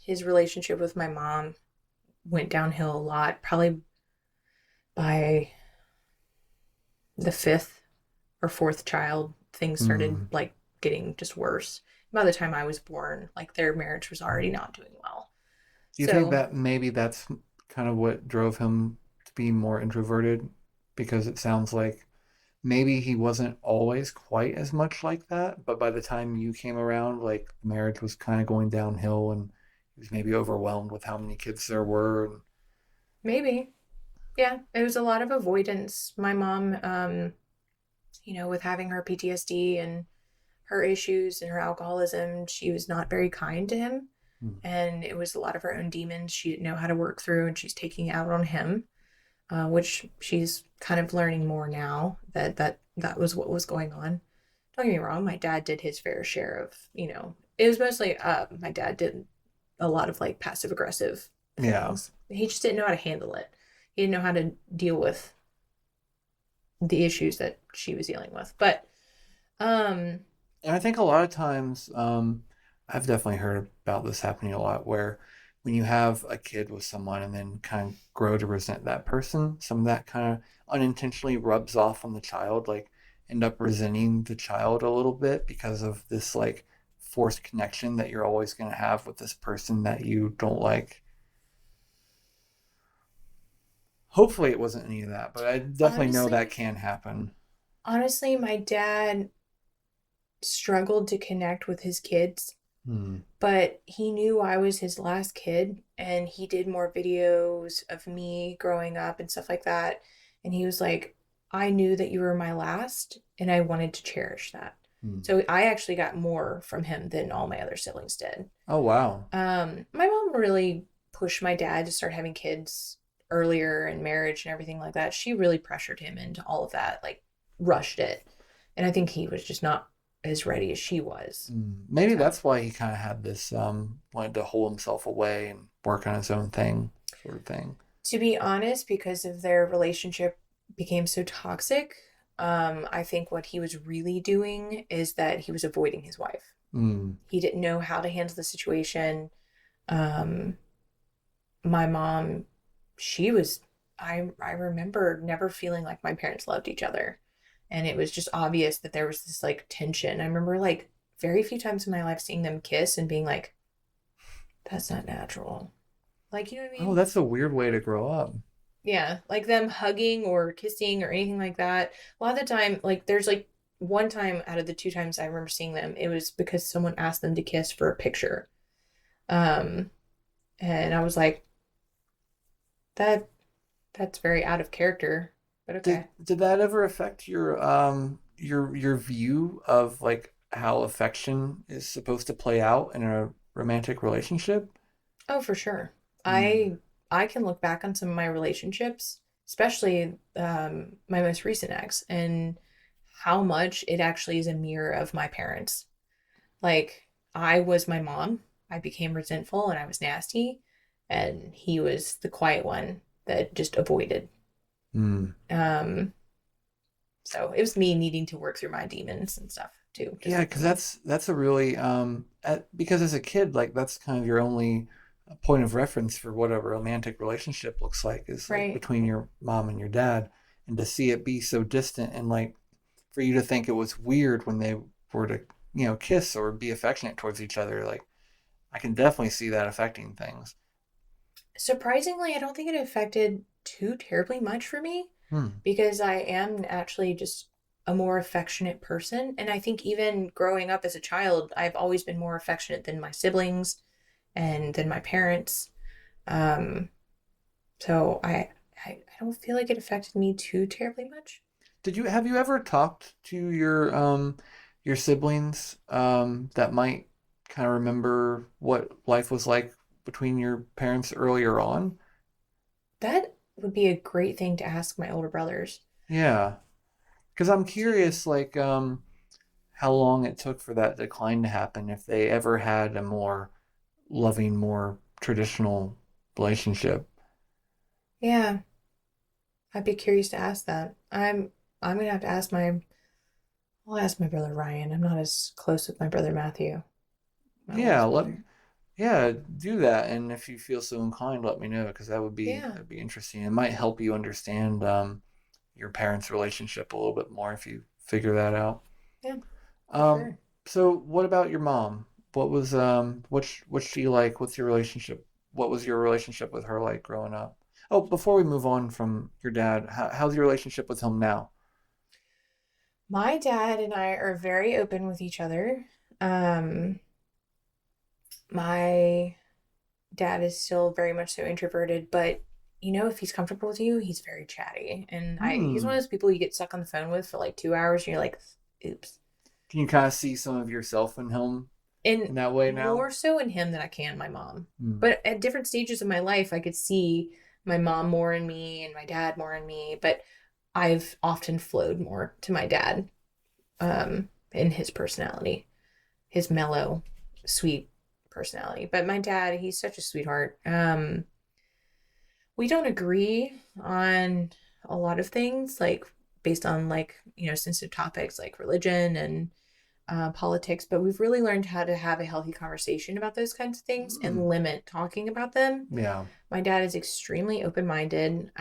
his relationship with my mom went downhill a lot. Probably by the fifth or fourth child, things started Hmm. like getting just worse. By the time I was born, like their marriage was already not doing well. Do you think So that maybe that's kind of what drove him to be more introverted? Because it sounds like maybe he wasn't always quite as much like that, but by the time you came around, like the marriage was kind of going downhill and he was maybe overwhelmed with how many kids there were. And, maybe, yeah, it was a lot of avoidance. My mom, with having her PTSD and her issues and her alcoholism, she was not very kind to him. hmm. And it was a lot of her own demons she didn't know how to work through, and she's taking it out on him, which she's kind of learning more now that was what was going on. Don't get me wrong, my dad did his fair share of, it was mostly my dad did a lot of like passive aggressive Yeah. things. He just didn't know how to handle it. He didn't know how to deal with the issues that she was dealing with. But um And I think a lot of times, I've definitely heard about this happening a lot where when you have a kid with someone and then kind of grow to resent that person, some of that kind of unintentionally rubs off on the child, like end up resenting the child a little bit because of this like forced connection that you're always going to have with this person that you don't like. Hopefully it wasn't any of that, but I definitely know that honestly, can happen. honestly, my dad struggled to connect with his kids, Hmm. but he knew I was his last kid and he did more videos of me growing up and stuff like that. And he was like, I knew that you were my last and I wanted to cherish that. Hmm. So I actually got more from him than all my other siblings did. Oh, wow. My mom really pushed my dad to start having kids earlier and marriage and everything like that. She really pressured him into all of that, like rushed it. And I think he was just not as ready as she was. Maybe So, that's why he kind of had this wanted to hold himself away and work on his own thing, sort of thing. to be honest, because of their relationship became so toxic, I think what he was really doing is that he was avoiding his wife. Mm, He didn't know how to handle the situation. Um, my mom, she was I remember never feeling like my parents loved each other. And it was just obvious that there was this like tension. I remember like very few times in my life seeing them kiss and being like, that's not natural. Like, you know what I oh, mean? that's a weird way to grow up. Yeah, like them hugging or kissing or anything like that. A lot of the time, like there's like one time out of the two times I remember seeing them, it was because someone asked them to kiss for a picture. Um, and I was like, that that's very out of character, but Did okay. did that ever affect your view of like how affection is supposed to play out in a romantic relationship? Oh, for sure. Mm, I can look back on some of my relationships, especially my most recent ex, and how much it actually is a mirror of my parents. Like I was my mom. I became resentful and I was nasty, and he was the quiet one that just avoided. mm. Um, so it was me needing to work through my demons and stuff too, just Yeah, like because him. that's a really because as a kid, like that's kind of your only point of reference for what a romantic relationship looks like is like Right. between your mom and your dad, and to see it be so distant and like for you to think it was weird when they were to kiss or be affectionate towards each other, like I can definitely see that affecting things. Surprisingly, I don't think it affected too terribly much for me Hmm. because I am actually just a more affectionate person. And I think even growing up as a child, I've always been more affectionate than my siblings and than my parents. Um, so I don't feel like it affected me too terribly much. Did you have you ever talked to your siblings that might kind of remember what life was like between your parents earlier on? That would be a great thing to ask my older brothers. Yeah, because I'm Do you? curious, like, how long it took for that decline to happen, if they ever had a more loving, more traditional relationship. Yeah, I'd be curious to ask that. I'm gonna have to ask my I'll ask my brother Ryan. I'm not as close with my brother Matthew, my Yeah, oldest let brother. yeah, do that, and if you feel so inclined, let me know because Yeah, that'd be interesting. It might help you understand your parents' relationship a little bit more if you figure that out. yeah, for Um, sure. so what about your mom? What's she like? What's your relationship? What was your relationship with her like growing up? Oh, before we move on from your dad, how's your relationship with him now? My dad and I are very open with each other. Um, my dad is still very much so introverted, but if he's comfortable with you, he's very chatty. And he's one of Hmm. those people you get stuck on the phone with for like 2 hours and you're like, oops. Can you kind of see some of yourself in him And in that way now? more so in him than I can my mom. Hmm. But at different stages of my life, I could see my mom more in me and my dad more in me. But I've often flowed more to my dad in his personality, his mellow, sweet personality. But my dad, he's such a sweetheart. We don't agree on a lot of things, like based on sensitive topics like religion and politics, but we've really learned how to have a healthy conversation about those kinds of things Hmm. and limit talking about them. Yeah, My dad is extremely open minded.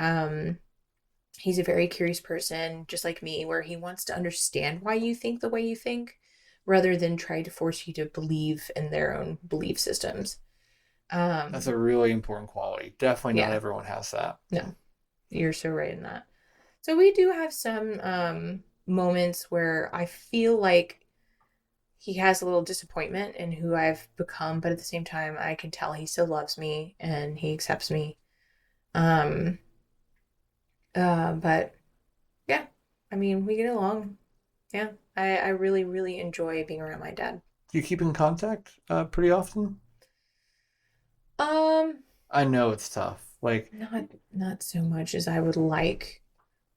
He's a very curious person, just like me, where he wants to understand why you think the way you think rather than try to force you to believe in their own belief systems. that's Um, a really important quality. Definitely not yeah, everyone has that. no, you're so right in that. So we do have some moments where I feel like he has a little disappointment in who I've become, but at the same time, I can tell he still loves me and he accepts me. Um, but yeah, I mean, we get along. Yeah, I really, really enjoy being around my dad. Do you keep in contact pretty often? Um, I know it's tough. Like, not so much as I would like.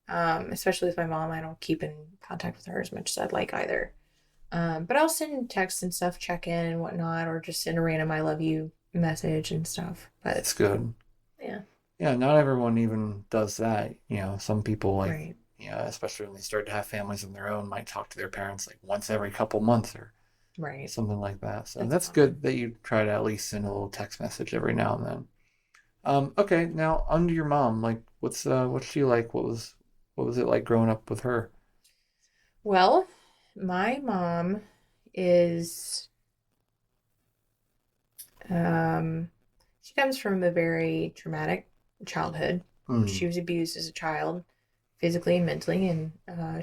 Especially with my mom, I don't keep in contact with her as much as I'd like either. But I'll send texts and stuff, check in and whatnot, or just send a random "I love you" message and stuff. But that's good. yeah, Yeah, not everyone even does that. Some people like, right. especially when they start to have families of their own, might talk to their parents like once every couple months or Right. something like that. So That's that's common. good that you try to at least send a little text message every now and then. Okay, now under your mom, like what's she like? What was it like growing up with her? Well, my mom is um she comes from a very traumatic childhood. Hmm. She was abused as a child, physically and mentally, and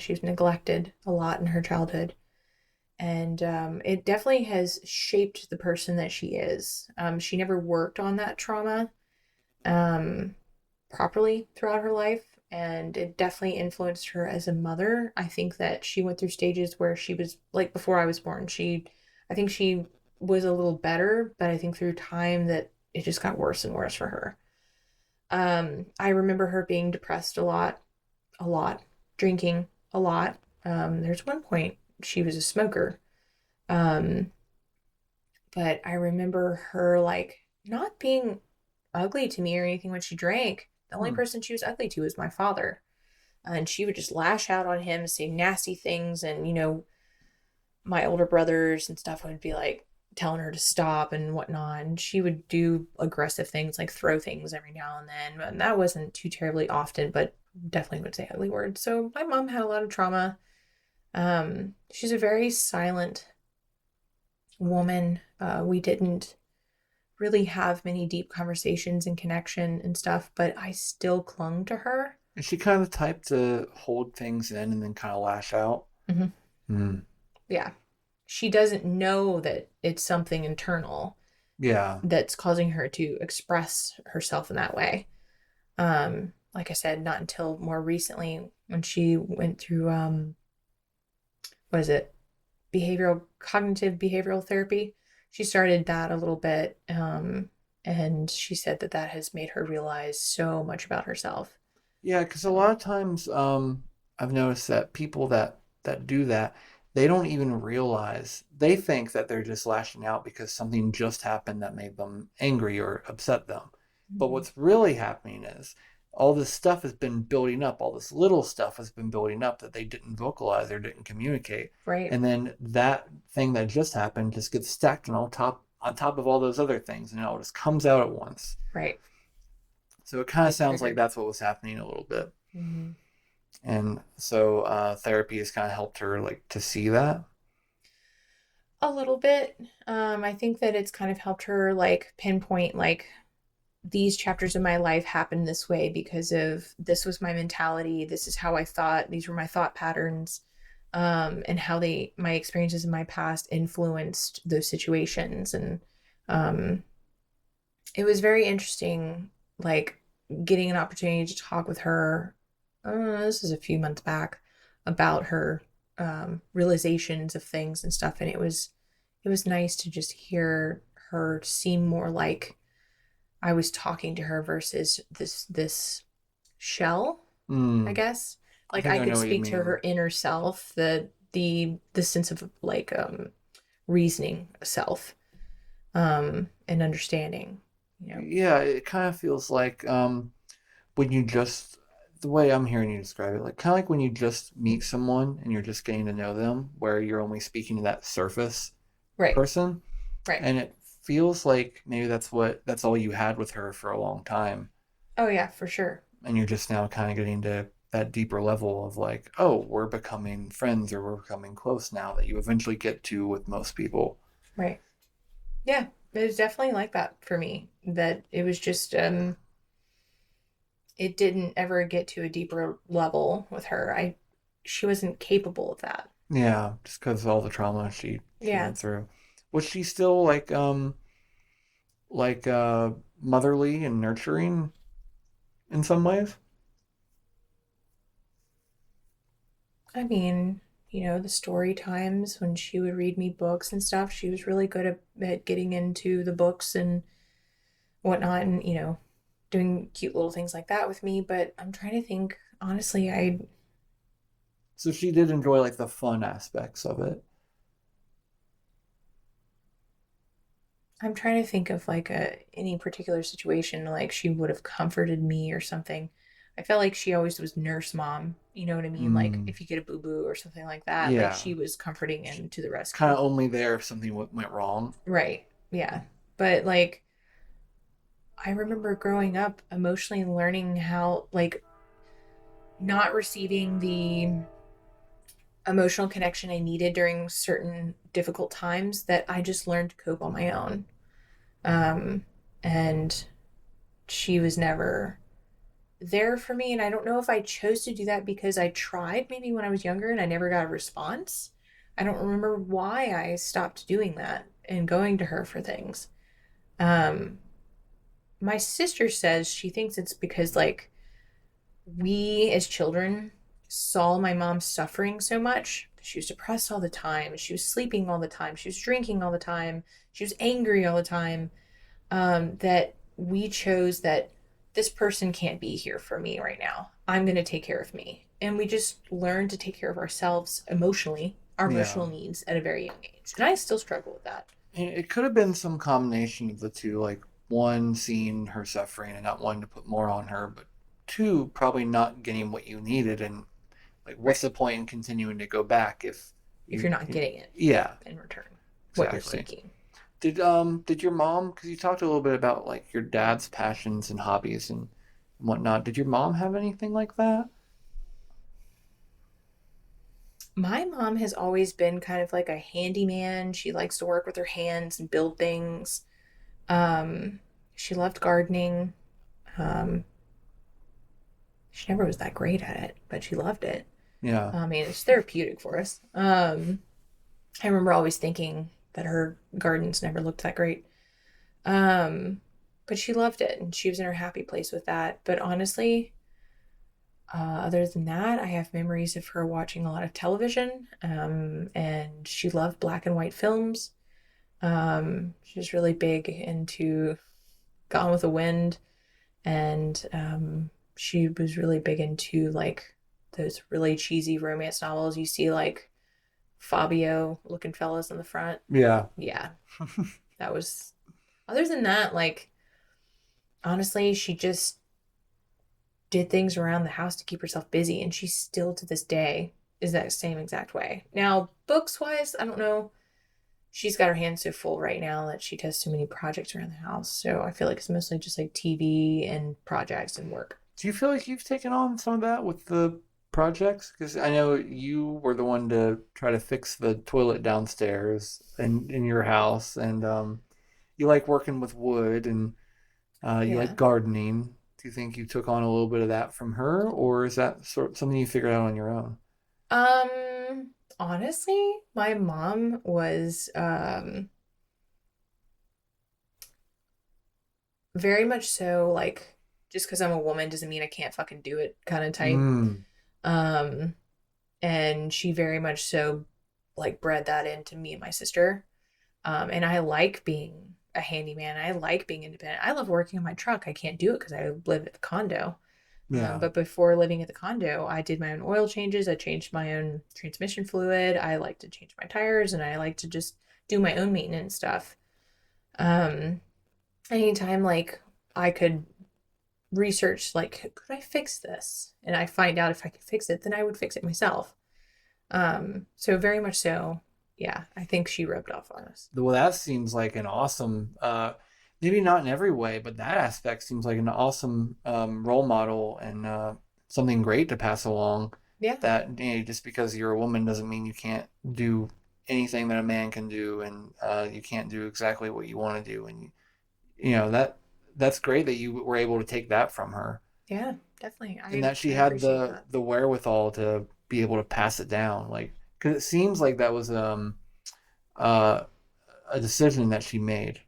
she was neglected a lot in her childhood. And it definitely has shaped the person that she is. She never worked on that trauma um, properly throughout her life, and it definitely influenced her as a mother. I think that she went through stages where she was like before I was born. I think she was a little better, but I think through time that it just got worse and worse for her. I remember her being depressed a lot, drinking a lot. There's one point she was a smoker. Um, but I remember her like not being ugly to me or anything when she drank. The only Hmm. person she was ugly to was my father. And she would just lash out on him, say nasty things. And, my older brothers and stuff would be like telling her to stop and whatnot. And she would do aggressive things like throw things every now and then. And that wasn't too terribly often, but definitely would say ugly words. So my mom had a lot of trauma. She's a very silent woman. We didn't really have many deep conversations and connection and stuff, but I still clung to her. Is she kind of the type to hold things in and then kind of lash out? Mm-hmm. Hmm. Yeah. She doesn't know that it's something internal Yeah. that's causing her to express herself in that way. Like I said, not until more recently when she went through what is it? cognitive behavioral therapy. She started that a little bit, and she said that that has made her realize so much about herself. Yeah, because a So, lot of times, I've noticed that people that do that, they don't even realize they think that they're just lashing out because something just happened that made them angry or upset them. But mhm. what's really happening is all this stuff has been building up, all this little stuff has been building up that they didn't vocalize or didn't communicate. Right, And then that thing that just happened just gets stacked on top of all those other things, and it all just comes out at once. right. So it kind of Gets sounds like triggered. that's what was happening a little bit. Hmm. And so therapy has kind of helped her like to see that. A little bit. I think that it's kind of helped her like pinpoint like these chapters of my life happened this way because of this was my mentality. This is how I thought. These were my thought patterns, and how my experiences in my past influenced those situations. And um, it was very interesting, like getting an opportunity to talk with her. This is a few months back about her realizations of things and stuff, and it was nice to just hear her seem more like I was talking to her versus this shell, I Mm, guess. I Like think I I could know what you speak to mean. her inner self, the sense of like reasoning self, and understanding, you know. Yeah, it kind of feels like when you just, the way I'm hearing you describe it, like kind of like when you just meet someone and you're just getting to know them, where you're only speaking to that surface Right. person. Right. And it feels like maybe that's all you had with her for a long time. Oh yeah, for sure. And you're just now kind of getting to that deeper level of like, oh, we're becoming friends or we're becoming close now that you eventually get to with most people. Right. Yeah. It was definitely like that for me. That it was just it didn't ever get to a deeper level with her. I She wasn't capable of that. Yeah, just because of all the trauma she Yeah. went through. Was she still like motherly and nurturing in some ways? I mean, the story times when she would read me books and stuff, she was really good at getting into the books and whatnot, and doing cute little things like that with me. But I'm trying to think, honestly, So she did enjoy like the fun aspects of it. I'm trying to think of like any particular situation like she would have comforted me or something. I felt like she always was nurse mom. You know what I mean? Like Mm, if you get a boo boo or something like that, like yeah, she was comforting and to the kind rescue. of only there if something went wrong. Right. Yeah. But like I remember growing up emotionally learning how like not receiving the emotional connection I needed during certain difficult times that I just learned to cope on my own. Um and she was never there for me, and I don't know if I chose to do that because I tried maybe when I was younger and I never got a response. I don't remember why I stopped doing that and going to her for things. Um my sister says she thinks it's because like we as children saw my mom suffering so much. She was depressed all the time, she was sleeping all the time, she was drinking all the time, she was angry all the time, that we chose that this person can't be here for me right now. I'm going to take care of me. And we just learned to take care of ourselves emotionally, our Yeah, emotional needs at a very young age. And I still struggle with that. and it could have been some combination of the two, like one seeing her suffering and not wanting to put more on her, but two probably not getting what you needed and like what's Right. the point in continuing to go back if If you're you, not getting it yeah, in return, what you're exactly. seeking. Did your mom, because you talked a little bit about like your dad's passions and hobbies and whatnot, did your mom have anything like that? My mom has always been kind of like a handyman. She likes to work with her hands and build things. Um, she loved gardening. Um, she never was that great at it, but she loved it. Yeah, I mean, it's therapeutic for us. I remember always thinking that her gardens never looked that great. Um, but she loved it and she was in her happy place with that. But honestly, Other than that, I have memories of her watching a lot of television, and she loved black and white films. She was really big into Gone with the Wind, and she was really big into like those really cheesy romance novels. You see like Fabio looking fellas in the front. Yeah. Yeah, that was. Other than that, like honestly, she just did things around the house to keep herself busy, and she still to this day is that same exact way. Now, books wise, I don't know. She's got her hands so full right now that she does so many projects around the house. So I feel like it's mostly just like TV and projects and work. Do you feel like you've taken on some of that with the projects? Because I know you were the one to try to fix the toilet downstairs in your house, and you like working with wood and you like Yeah. gardening. Do you think you took on a little bit of that from her, or is that sort of something you figured out on your own? Honestly, my mom was very much so like just because I'm a woman doesn't mean I can't fucking do it kind of type. Mm, Um, and she very much so like bred that into me and my sister. And I like being a handyman. I like being independent. I love working on my truck. I can't do it because I live at the condo. yeah. But before living at the condo, I did my own oil changes. I changed my own transmission fluid. I like to change my tires and I like to just do my own maintenance stuff. Um, anytime like I could research, like, could I fix this? And I find out if I could fix it, then I would fix it myself. So very much so, yeah, I think she rubbed off on us. Well, that seems like an awesome, maybe not in every way, but that aspect seems like an awesome role model and something great to pass along. Yeah, That just because you're a woman doesn't mean you can't do anything that a man can do, and you can't do exactly what you want to do. And that's great that you were able to take that from her, yeah, definitely. and I that she I had appreciate the that. the wherewithal to be able to pass it down. Like, because it seems like that was uh, a decision that she made,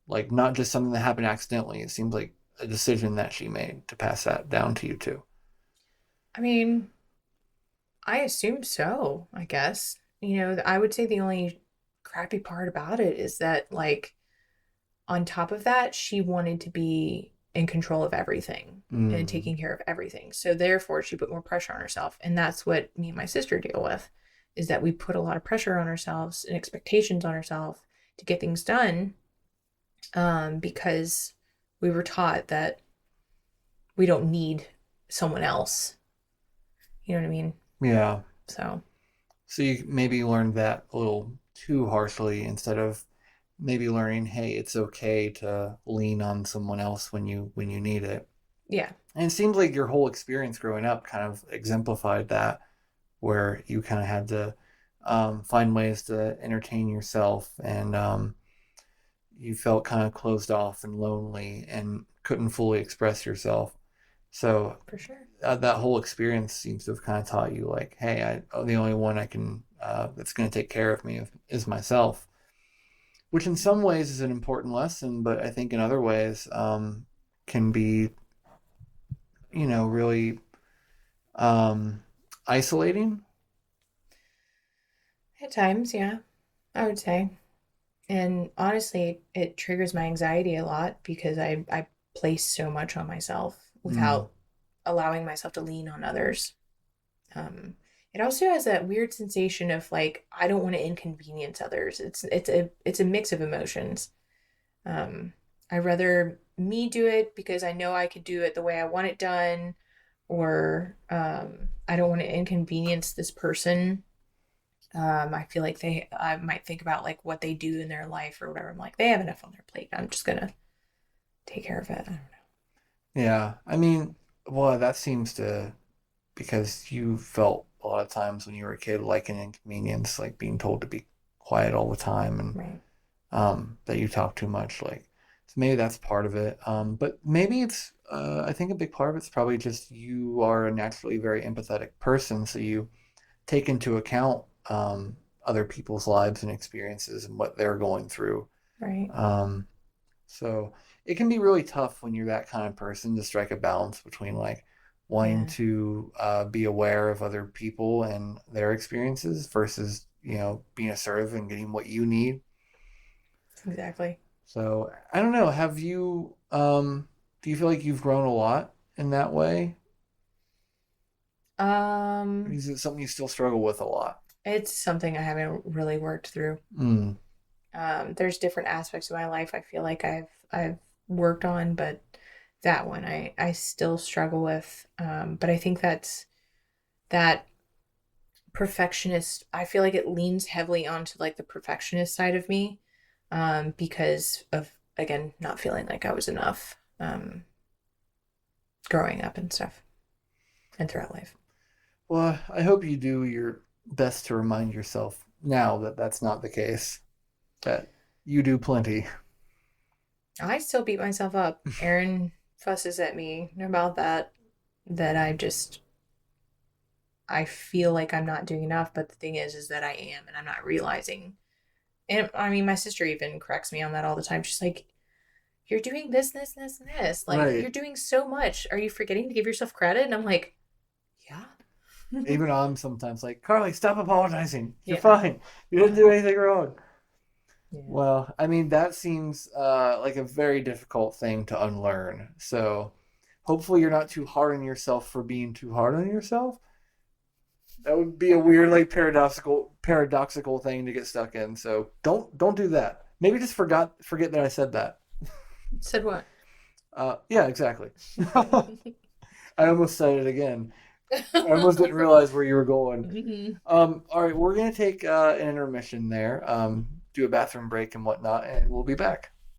like not just something that happened accidentally. It seems like a decision that she made to pass that down to you too. I mean, I assume so, I guess. I would say the only crappy part about it is that, like, on top of that, she wanted to be in control of everything and Mm, taking care of everything. So therefore, she put more pressure on herself. And that's what me and my sister deal with, is that we put a lot of pressure on ourselves and expectations on ourselves to get things done, because we were taught that we don't need someone else. You know what I mean? yeah. So, So you maybe learned that a little too harshly instead of maybe learning, hey, it's okay to lean on someone else when you need it. yeah, And it seems like your whole experience growing up kind of exemplified that, where you kind of had to find ways to entertain yourself, and you felt kind of closed off and lonely and couldn't fully express yourself. So for sure. that whole experience seems to have kind of taught you, like, hey, the only one I can that's going to take care of me is myself, which in some ways is an important lesson, but I think in other ways can be, really um, isolating. At times, yeah, I would say. And honestly, it triggers my anxiety a lot because I place so much on myself Mm, without allowing myself to lean on others. Um, it also has that weird sensation of like I don't want to inconvenience others. It's a mix of emotions. Um, I rather me do it because I know I could do it the way I want it done, or I don't want to inconvenience this person. I feel like I might think about like what they do in their life or whatever. I'm like, they have enough on their plate. I'm just gonna take care of it. I don't know. yeah, I mean, well, that seems to, because you felt a lot of times when you were a kid like an inconvenience, like being told to be quiet all the time, and Right. that you talk too much. Like, so maybe that's part of it. But maybe it's, I think a big part of it's probably just you are a naturally very empathetic person, so you take into account other people's lives and experiences and what they're going through. Right. Um, so it can be really tough when you're that kind of person to strike a balance between like wanting Yeah, to be aware of other people and their experiences versus, being assertive and getting what you need. exactly. So I don't know. Do you feel like you've grown a lot in that way? Or Um, is it something you still struggle with a lot? it's something I haven't really worked through. Mm, There's different aspects of my life I feel like I've worked on, but that one I still struggle with. But I think that perfectionist. I feel like it leans heavily onto like the perfectionist side of me, because of again not feeling like I was enough, growing up and stuff and throughout life. well, I hope you do your best to remind yourself now that that's not the case, that you do plenty. I still beat myself up. Aaron fusses at me about that. That I feel like I'm not doing enough, but the thing is that I am, and I'm not realizing. And I mean, my sister even corrects me on that all the time. She's like, "You're doing this, this, this, and this. Like, Right. you're doing so much. Are you forgetting to give yourself credit?" And I'm like, "Yeah, Even I'm sometimes like, Carly, stop apologizing. You're yeah, fine. You didn't do anything wrong. yeah." Well, I mean, that seems like a very difficult thing to unlearn. So hopefully you're not too hard on yourself for being too hard on yourself. That would be a weird, like paradoxical thing to get stuck in. So don't do that. Maybe just forget that I said that. Said what? Yeah, exactly. I almost said it again. I almost didn't realize where you were going. Mhm. All right, we're gonna take an intermission there, do a bathroom break and whatnot, and we'll be back.